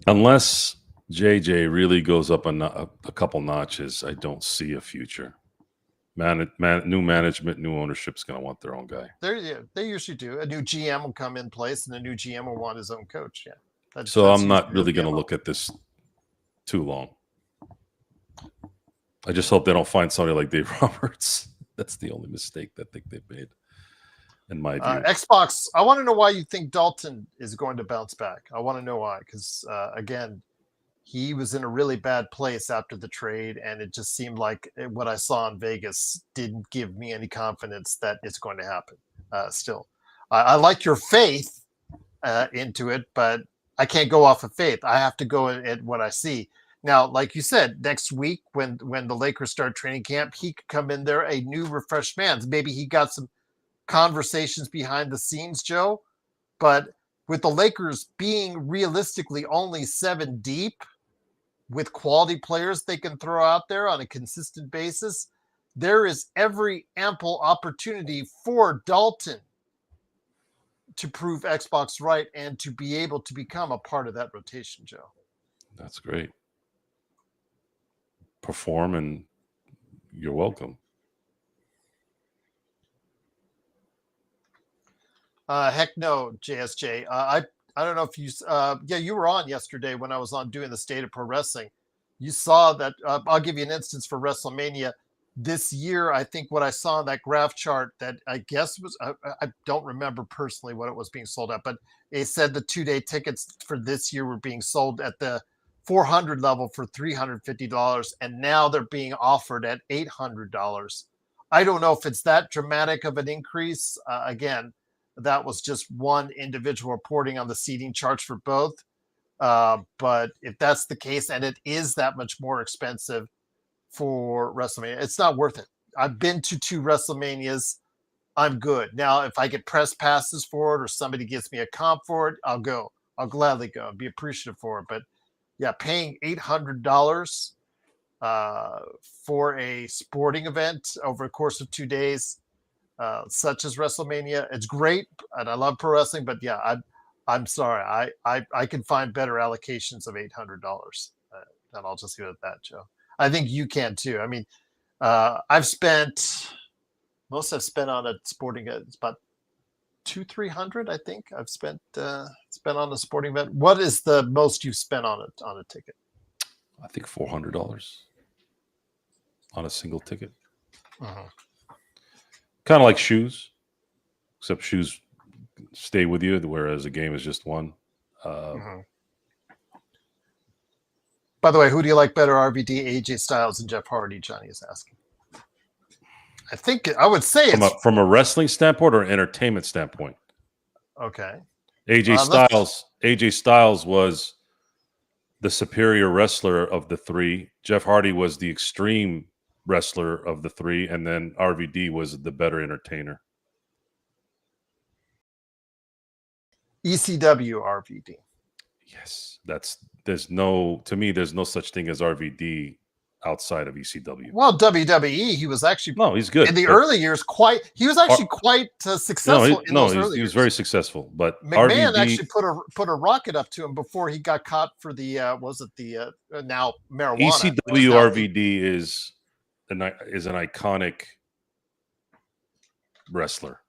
Unless JJ really goes up a couple notches, I don't see a future. New management, new ownership's going to want their own guy. They usually do. A new GM will come in place, and a new GM will want his own coach. Yeah. That's I'm not really going to look at this too long. I just hope they don't find somebody like Dave Roberts. That's the only mistake that I think they've made, in my view. Xbox, I want to know why you think Dalton is going to bounce back. I want to know why, because, again, he was in a really bad place after the trade, and it just seemed like what I saw in Vegas didn't give me any confidence that it's going to happen still. I like your faith into it, but I can't go off of faith. I have to go at what I see. Now, like you said, next week when the Lakers start training camp, he could come in there a new, refreshed man. Maybe he got some conversations behind the scenes, Joe, but with the Lakers being realistically only 7 deep, with quality players they can throw out there on a consistent basis, there is every ample opportunity for Dalton to prove Xbox right and to be able to become a part of that rotation, Joe. That's great. Perform and you're welcome. Heck no, JSJ. I don't know if you you were on yesterday when I was on doing the State of Pro Wrestling. You saw that. I'll give you an instance for WrestleMania this year. I think what I saw in that graph chart that I guess was I don't remember personally what it was being sold at, but it said the 2-day tickets for this year were being sold at the 400 level for $350, and now they're being offered at $800. I don't know if it's that dramatic of an increase. Again, that was just one individual reporting on the seating charts for both. But if that's the case, and it is that much more expensive for WrestleMania, it's not worth it. I've been to 2 WrestleManias. I'm good. Now, if I get press passes for it or somebody gives me a comp for it, I'll go. I'll gladly go and be appreciative for it. But yeah, paying $800 for a sporting event over the course of 2 days, such as WrestleMania. It's great, and I love pro wrestling. But yeah, I'm sorry, I can find better allocations of $800, and I'll just leave it at that, Joe. I think you can too. I mean, I've spent most I've spent on a sporting event. It's about 200-300. I think I've spent on a sporting event. What is the most you've spent on a ticket? I think $400 on a single ticket. Uh-huh. Kind of like shoes, except shoes stay with you, whereas a game is just one. Uh-huh. By the way, who do you like better, RVD, AJ Styles, and Jeff Hardy? Johnny is asking. I think I would say from a wrestling standpoint or an entertainment standpoint. Okay. AJ Styles was the superior wrestler of the 3. Jeff Hardy was the extreme wrestler of the 3, and then RVD was the better entertainer. ECW RVD. Yes, there's no such thing as RVD outside of ECW. Well, WWE, he was actually he's good in the early years. He was actually quite successful in those early years. He was very successful. But McMahon RVD, actually put a rocket up to him before he got caught for the now marijuana. ECW RVD is an iconic wrestler.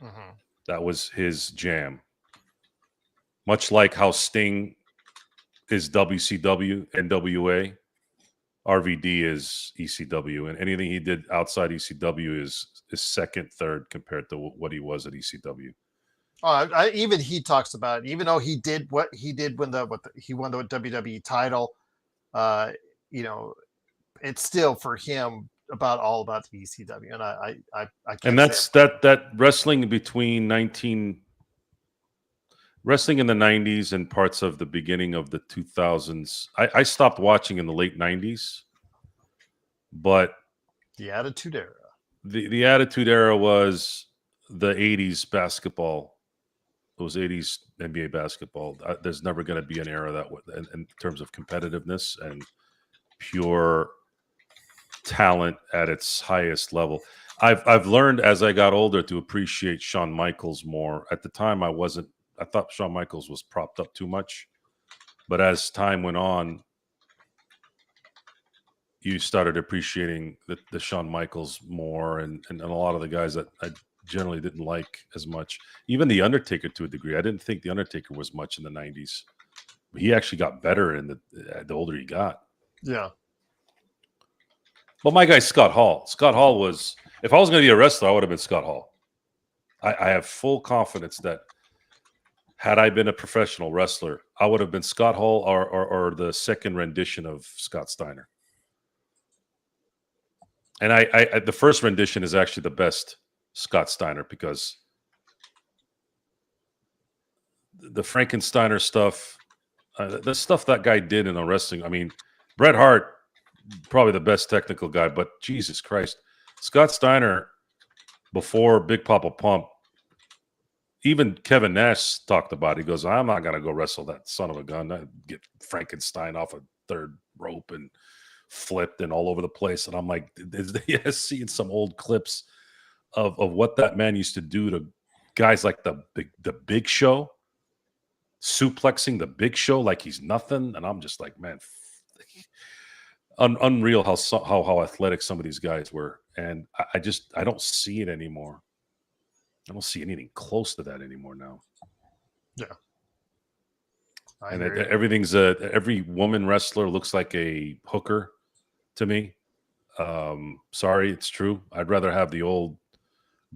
Mm-hmm. That was his jam. Much like how Sting is WCW, NWA, RVD is ECW, and anything he did outside ECW is second, third compared to what he was at ECW. Even he talks about it, even though he did what he did when he won the WWE title. It's still for him all about the ECW, and I can't. And that's that wrestling between wrestling in the 90s and parts of the beginning of the 2000s. I stopped watching in the late 90s, but the Attitude Era. The Attitude Era was the 80s basketball. It was 80s NBA basketball. There's never going to be an era that would, in terms of competitiveness and pure talent at its highest level. I've learned as I got older to appreciate Shawn Michaels more. At the time, I thought Shawn Michaels was propped up too much. But as time went on, you started appreciating the Shawn Michaels more and a lot of the guys that I generally didn't like as much. Even The Undertaker to a degree. I didn't think The Undertaker was much in the 90s. He actually got better the older he got. Yeah. But my guy, Scott Hall. Scott Hall was, if I was going to be a wrestler, I would have been Scott Hall. I have full confidence that had I been a professional wrestler, I would have been Scott Hall or the second rendition of Scott Steiner. And I the first rendition is actually the best Scott Steiner because the Frankensteiner stuff, the stuff that guy did in the wrestling. I mean, Bret Hart, probably the best technical guy, but Jesus Christ, Scott Steiner before Big Papa Pump. Even Kevin Nash talked about it. He goes, I'm not going to go wrestle that son of a gun. I get Frankenstein off a third rope and flipped and all over the place. And I'm like, seeing some old clips of what that man used to do to guys like the Big Show, suplexing the Big Show like he's nothing. And I'm just like, man, unreal how athletic some of these guys were. And I don't see it anymore. I don't see anything close to that anymore now. Yeah. And everything's every woman wrestler looks like a hooker to me. Sorry, it's true. I'd rather have the old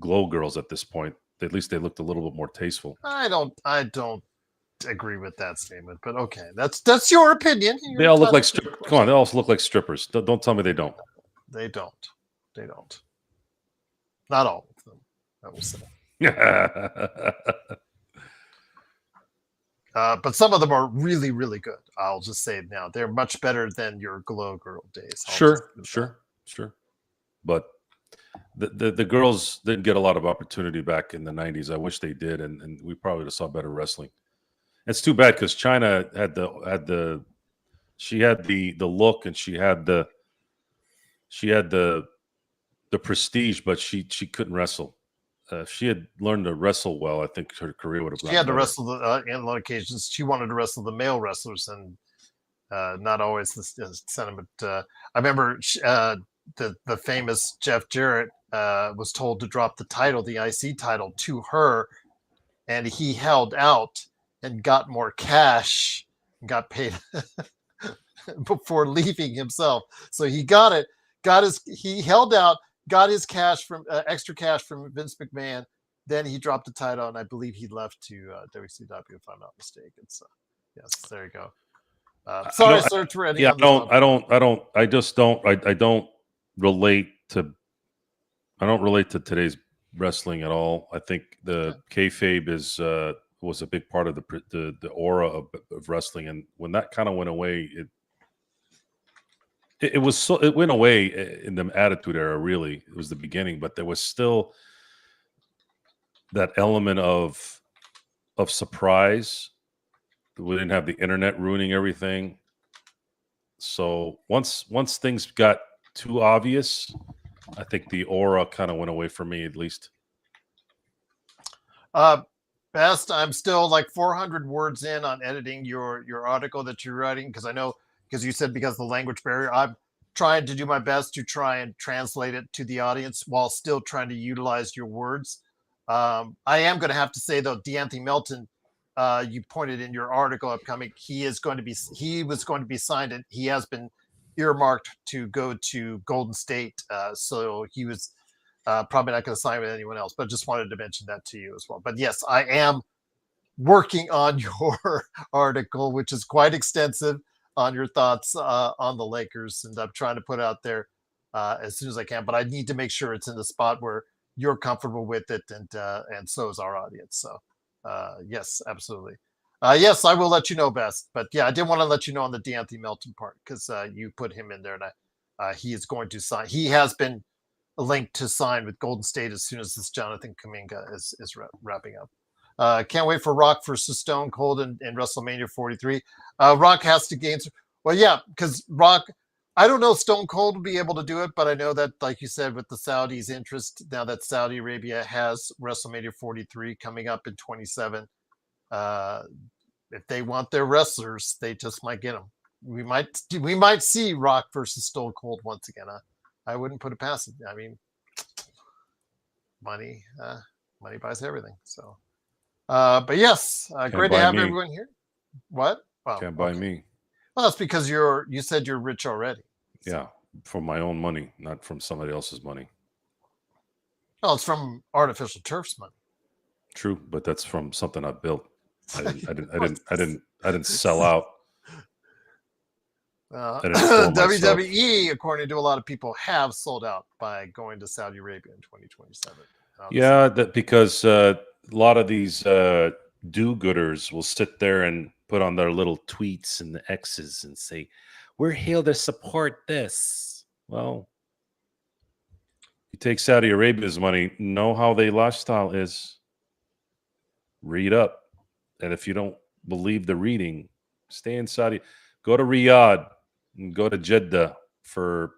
glow girls at this point. At least they looked a little bit more tasteful. I don't agree with that statement, but okay, that's your opinion. They all look like strippers. Come on, they all look like strippers. Don't tell me they don't. They don't. They don't. Not all of them, I will say. But some of them are really, really good. I'll just say it now. They're much better than your glow girl days. Sure. But the girls didn't get a lot of opportunity back in the 90s. I wish they did, and we probably would have saw better wrestling. It's too bad because China had the look, and she had the prestige, but she couldn't wrestle. If she had learned to wrestle well, I think her career would have. She had to wrestle in a lot of occasions. She wanted to wrestle the male wrestlers, and not always the sentiment. I remember the famous Jeff Jarrett was told to drop the title, the IC title, to her, and he held out and got more cash, and got paid before leaving himself. So he got it. He held out. Got his cash from extra cash from Vince McMahon. Then he dropped the title, and I believe he left to WCW, if I'm not mistaken. So, yes, there you go. Sorry, sir, to any. Yeah, I don't relate to today's wrestling at all. I think the kayfabe was a big part of the aura of wrestling, and when that kind of went away, it went away in the Attitude Era. Really, it was the beginning, but there was still that element of surprise. We didn't have the internet ruining everything. So once things got too obvious, I think the aura kind of went away for me, at least. Best, I'm still like 400 words in on editing your article that you're writing, because I know. Because you said because of the language barrier, I'm trying to do my best to try and translate it to the audience while still trying to utilize your words. I am going to have to say, though, D'Anthony Melton, you pointed in your article upcoming, he was going to be signed, and he has been earmarked to go to Golden State. So he was probably not going to sign with anyone else, but just wanted to mention that to you as well. But yes, I am working on your article, which is quite extensive, on your thoughts on the Lakers, and I'm trying to put it out there as soon as I can. But I need to make sure it's in the spot where you're comfortable with it, and so is our audience. So yes, absolutely. Yes, I will let you know, best. But yeah, I didn't want to let you know on the D'Anthony Melton part, because you put him in there, and he is going to sign. He has been linked to sign with Golden State as soon as this Jonathan Kuminga is wrapping up. Can't wait for Rock versus Stone Cold in WrestleMania 43. Rock has to gain. Well, yeah, because Rock, I don't know if Stone Cold will be able to do it, but I know that, like you said, with the Saudis' interest, now that Saudi Arabia has WrestleMania 43 coming up in 27, if they want their wrestlers, they just might get them. We might see Rock versus Stone Cold once again. I wouldn't put it past it. I mean, money buys everything. So. But yes, great to have everyone here. What? Well, can't buy me. Well, that's because you said you're rich already. So. Yeah, from my own money, not from somebody else's money. Oh, it's from Artificial Turf's money. True, but that's from something I built. I didn't sell out. WWE, according to a lot of people, have sold out by going to Saudi Arabia in 2027. Yeah, because a lot of these do-gooders will sit there and put on their little tweets and the X's and say, we're here to support this. Well, you take Saudi Arabia's money, know how their lifestyle is. Read up. And if you don't believe the reading, stay in Saudi. Go to Riyadh and go to Jeddah for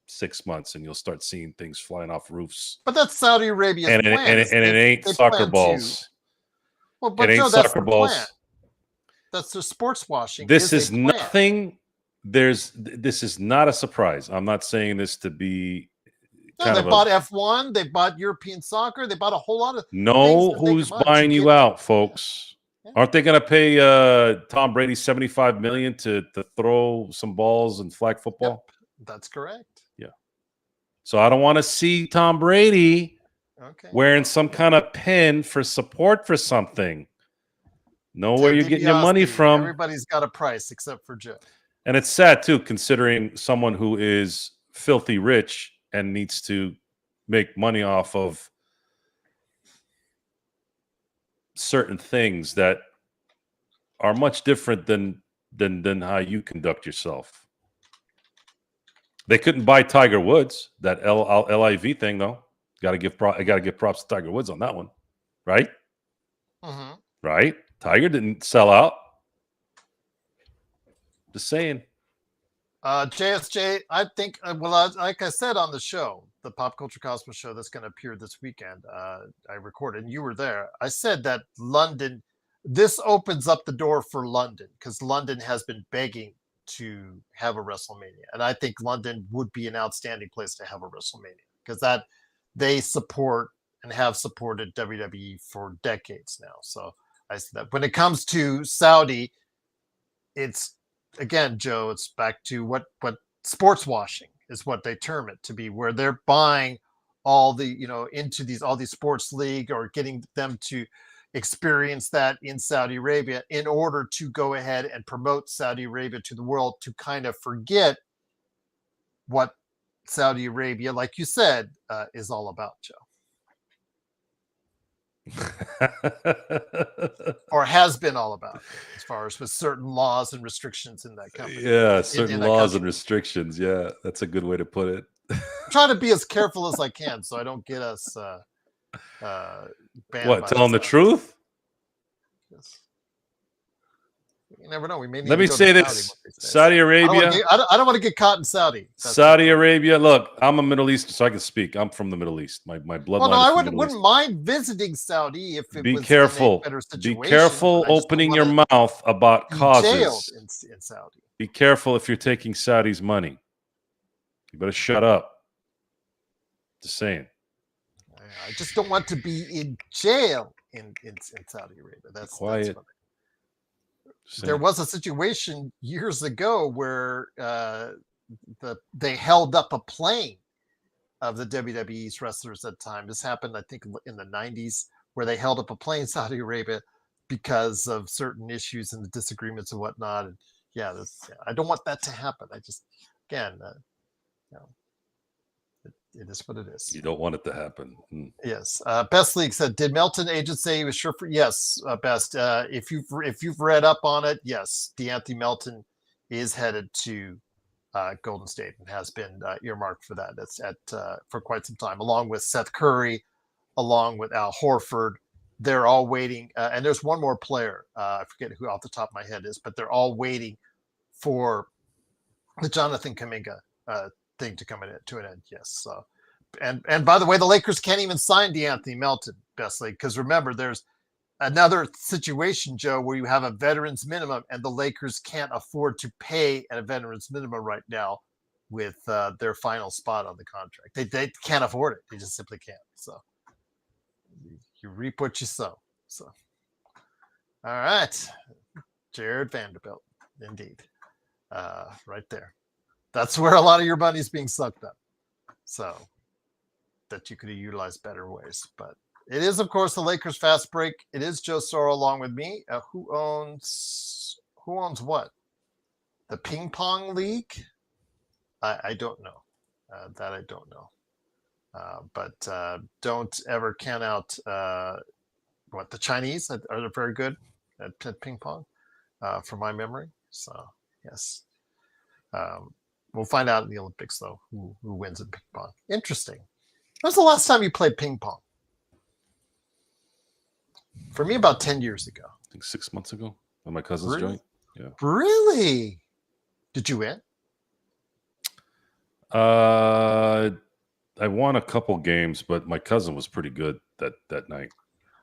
6 months, and you'll start seeing things flying off roofs. But that's Saudi Arabia's and it ain't soccer balls. Well, but it ain't soccer balls. Plan. That's their sports washing. This is nothing. This is not a surprise. I'm not saying this to be No, they bought F1. They bought European soccer. They bought a whole lot of. Know who's buying you out, folks. Yeah. Aren't they going to pay Tom Brady $75 million to throw some balls in flag football? Yep, that's correct. Yeah. So I don't want to see Tom Brady wearing some kind of pin for support for something. Know where you're getting your money from. Everybody's got a price except for Joe. And it's sad, too, considering someone who is filthy rich and needs to make money off of certain things that are much different than how you conduct yourself. They couldn't buy Tiger Woods, that LIV thing, though. I got to give props to Tiger Woods on that one, right? Mm-hmm. Right? Tiger didn't sell out. Just saying. JSJ, I think, like I said on the show, the Pop Culture Cosmos show that's going to appear this weekend, I recorded, and you were there. I said that London, this opens up the door for London because London has been begging to have a WrestleMania. And I think London would be an outstanding place to have a WrestleMania because that they support and have supported WWE for decades now. So I said that. When it comes to Saudi, it's, again, Joe, it's back to what sports washing is what they term it to be, where they're buying all the, into all these sports league or getting them to experience that in Saudi Arabia in order to go ahead and promote Saudi Arabia to the world, to kind of forget what Saudi Arabia, like you said, is all about, Joe. Or has been all about, as far as with certain laws and restrictions in that country. Yeah, certain laws and restrictions. Yeah, that's a good way to put it. I'm trying to be as careful as I can so I don't get us banned. What, telling the truth? Yes. You never know. We may need Let me say this. Saudi Arabia. I don't want to get caught in Saudi. Saudi Arabia. Look, I'm a Middle Eastern, so I can speak. I'm from the Middle East. My bloodline. Well, no, I wouldn't mind visiting Saudi if it was careful. in a better situation. Be careful opening your mouth about causes. Jailed in Saudi. Be careful if you're taking Saudi's money. You better shut up. Just saying. I just don't want to be in jail in Saudi Arabia. That's quiet. There was a situation years ago where they held up a plane of the WWE's wrestlers at the time. This happened, I think, in the 90s, where they held up a plane in Saudi Arabia because of certain issues and the disagreements and whatnot. And I don't want that to happen. I just, again, it is what it is. You don't want it to happen. Yes. Best League said, did Melton agent say he was sure for? Yes, Best. If you've read up on it, yes, DeAnthony Melton is headed to Golden State and has been earmarked for that. That's for quite some time, along with Seth Curry, along with Al Horford. They're all waiting, and there's one more player. I forget who off the top of my head is, but they're all waiting for the Jonathan Kuminga thing to come to an end. Yes. So, and by the way, the Lakers can't even sign DeAnthony Melton, Best League, because remember, there's another situation, Joe, where you have a veterans minimum, and the Lakers can't afford to pay at a veterans minimum right now with their final spot on the contract. They can't afford it. They just simply can't. So you reap what you sow. So, all right, Jared Vanderbilt, indeed, right there. That's where a lot of your money is being sucked up. So that you could have utilized better ways. But it is, of course, the Lakers Fast Break. It is Joe Soro along with me. Who owns what? The Ping Pong League? I don't know. That I don't know. But don't ever count out the Chinese are very good at ping pong, from my memory. So yes. We'll find out in the Olympics, though, who wins in ping pong. Interesting. When was the last time you played ping pong? For me, about 10 years ago. I think 6 months ago at my cousin's joint. Yeah. Really? Did you win? I won a couple games, but my cousin was pretty good that night.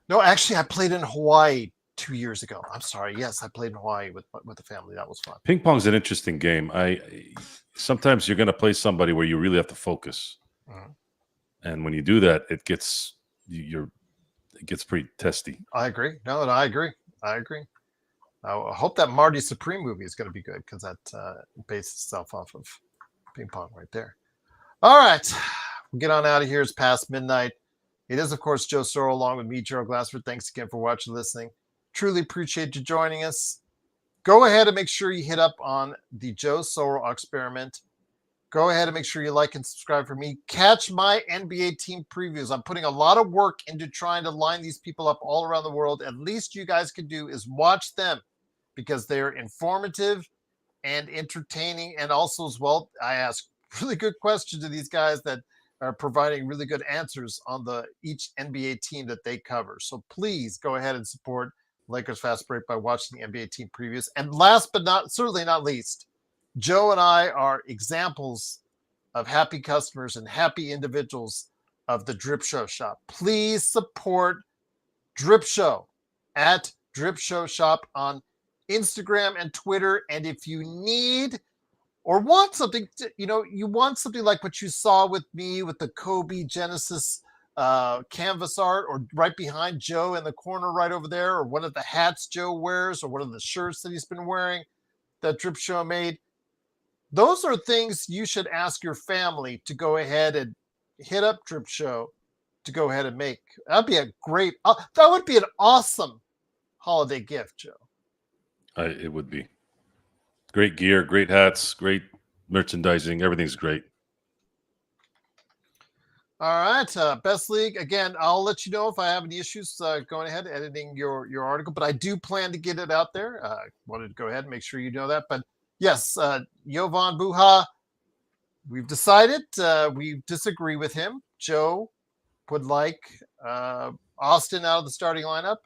No, actually, I played in Hawaii 2 years ago. I'm sorry. Yes, I played in Hawaii with the family. That was fun. Ping pong's an interesting game. Sometimes you're going to play somebody where you really have to focus. Mm-hmm. And when you do that, it gets pretty testy. I agree. No, I agree. I hope that Marty Supreme movie is going to be good because that bases itself off of ping pong right there. All right. We'll get on out of here. It's past midnight. It is, of course, Joe Soro along with me, Gerald Glassford. Thanks again for watching and listening. Truly appreciate you joining us. Go ahead and make sure you hit up on the Joe Soro experiment. Go ahead and make sure you like and subscribe for me. Catch my NBA team previews. I'm putting a lot of work into trying to line these people up all around the world. At least you guys can do is watch them because they're informative and entertaining. And also as well, I ask really good questions to these guys that are providing really good answers on each NBA team that they cover. So please go ahead and support Lakers Fast Break by watching the NBA team previews. And last but certainly not least, Joe and I are examples of happy customers and happy individuals of the Drip Show Shop. Please support Drip Show at Drip Show Shop on Instagram and Twitter. And if you need or want something, you want something like what you saw with me with the Kobe Genesis canvas art, or right behind Joe in the corner right over there, or one of the hats Joe wears, or one of the shirts that he's been wearing that Drip Show made. Those are things you should ask your family to go ahead and hit up Drip Show to go ahead and make. That'd be that would be an awesome holiday gift, Joe. It would be. Great gear, great hats, great merchandising. Everything's great. All right. Best League. Again, I'll let you know if I have any issues going ahead editing your article, but I do plan to get it out there. Wanted to go ahead and make sure you know that. But yes, Jovan Buha, we've decided we disagree with him. Joe would like Austin out of the starting lineup.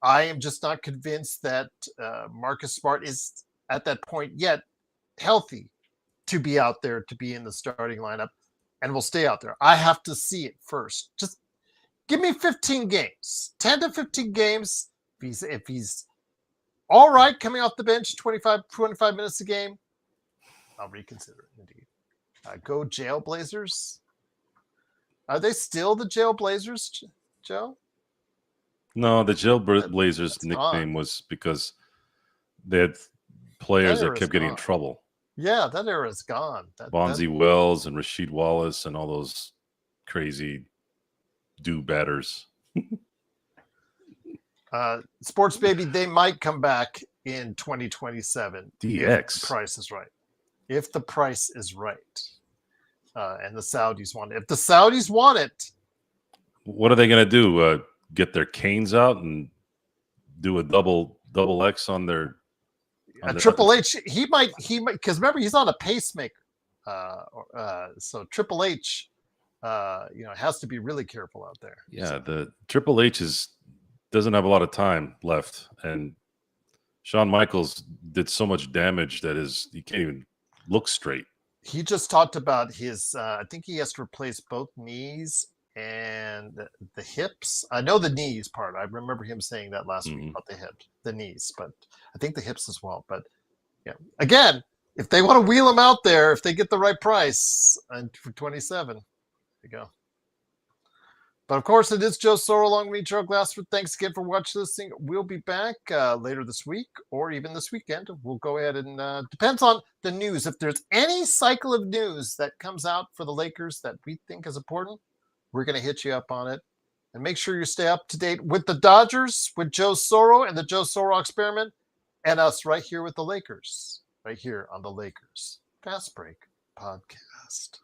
I am just not convinced that Marcus Smart is at that point yet healthy to be out there, to be in the starting lineup, and will stay out there. I have to see it first. Just give me 15 games, 10 to 15 games. If he's all right coming off the bench, 25 minutes a game, I'll reconsider it indeed. Go Jailblazers. Are they still the Jailblazers, Joe? No, the Jailblazers nickname was because they had players that kept getting in trouble. Yeah, that era is gone. Bonzi Wells and Rasheed Wallace and all those crazy do-batters. Sports Baby, they might come back in 2027. DX. If the price is right. If the price is right. And the Saudis want it. If the Saudis want it. What are they going to do? Get their canes out and do a double X on their... Triple H, he might, because remember, he's on a pacemaker. So Triple H, has to be really careful out there. Yeah, so. The Triple H doesn't have a lot of time left, and Shawn Michaels did so much damage that he can't even look straight. He just talked about his. I think he has to replace both knees and the hips. I know the knees part. I remember him saying that last week about the knees, but I think the hips as well. But yeah, again, if they want to wheel him out there, if they get the right price for 27, there you go. But of course, it is Joe Soro along with me, Gerald Glassford. Thanks again for watching this thing. We'll be back later this week or even this weekend. We'll go ahead and depends on the news. If there's any cycle of news that comes out for the Lakers that we think is important, we're going to hit you up on it. And make sure you stay up to date with the Dodgers, with Joe Soro and the Joe Soro experiment, and us right here with the Lakers, right here on the Lakers Fast Break Podcast.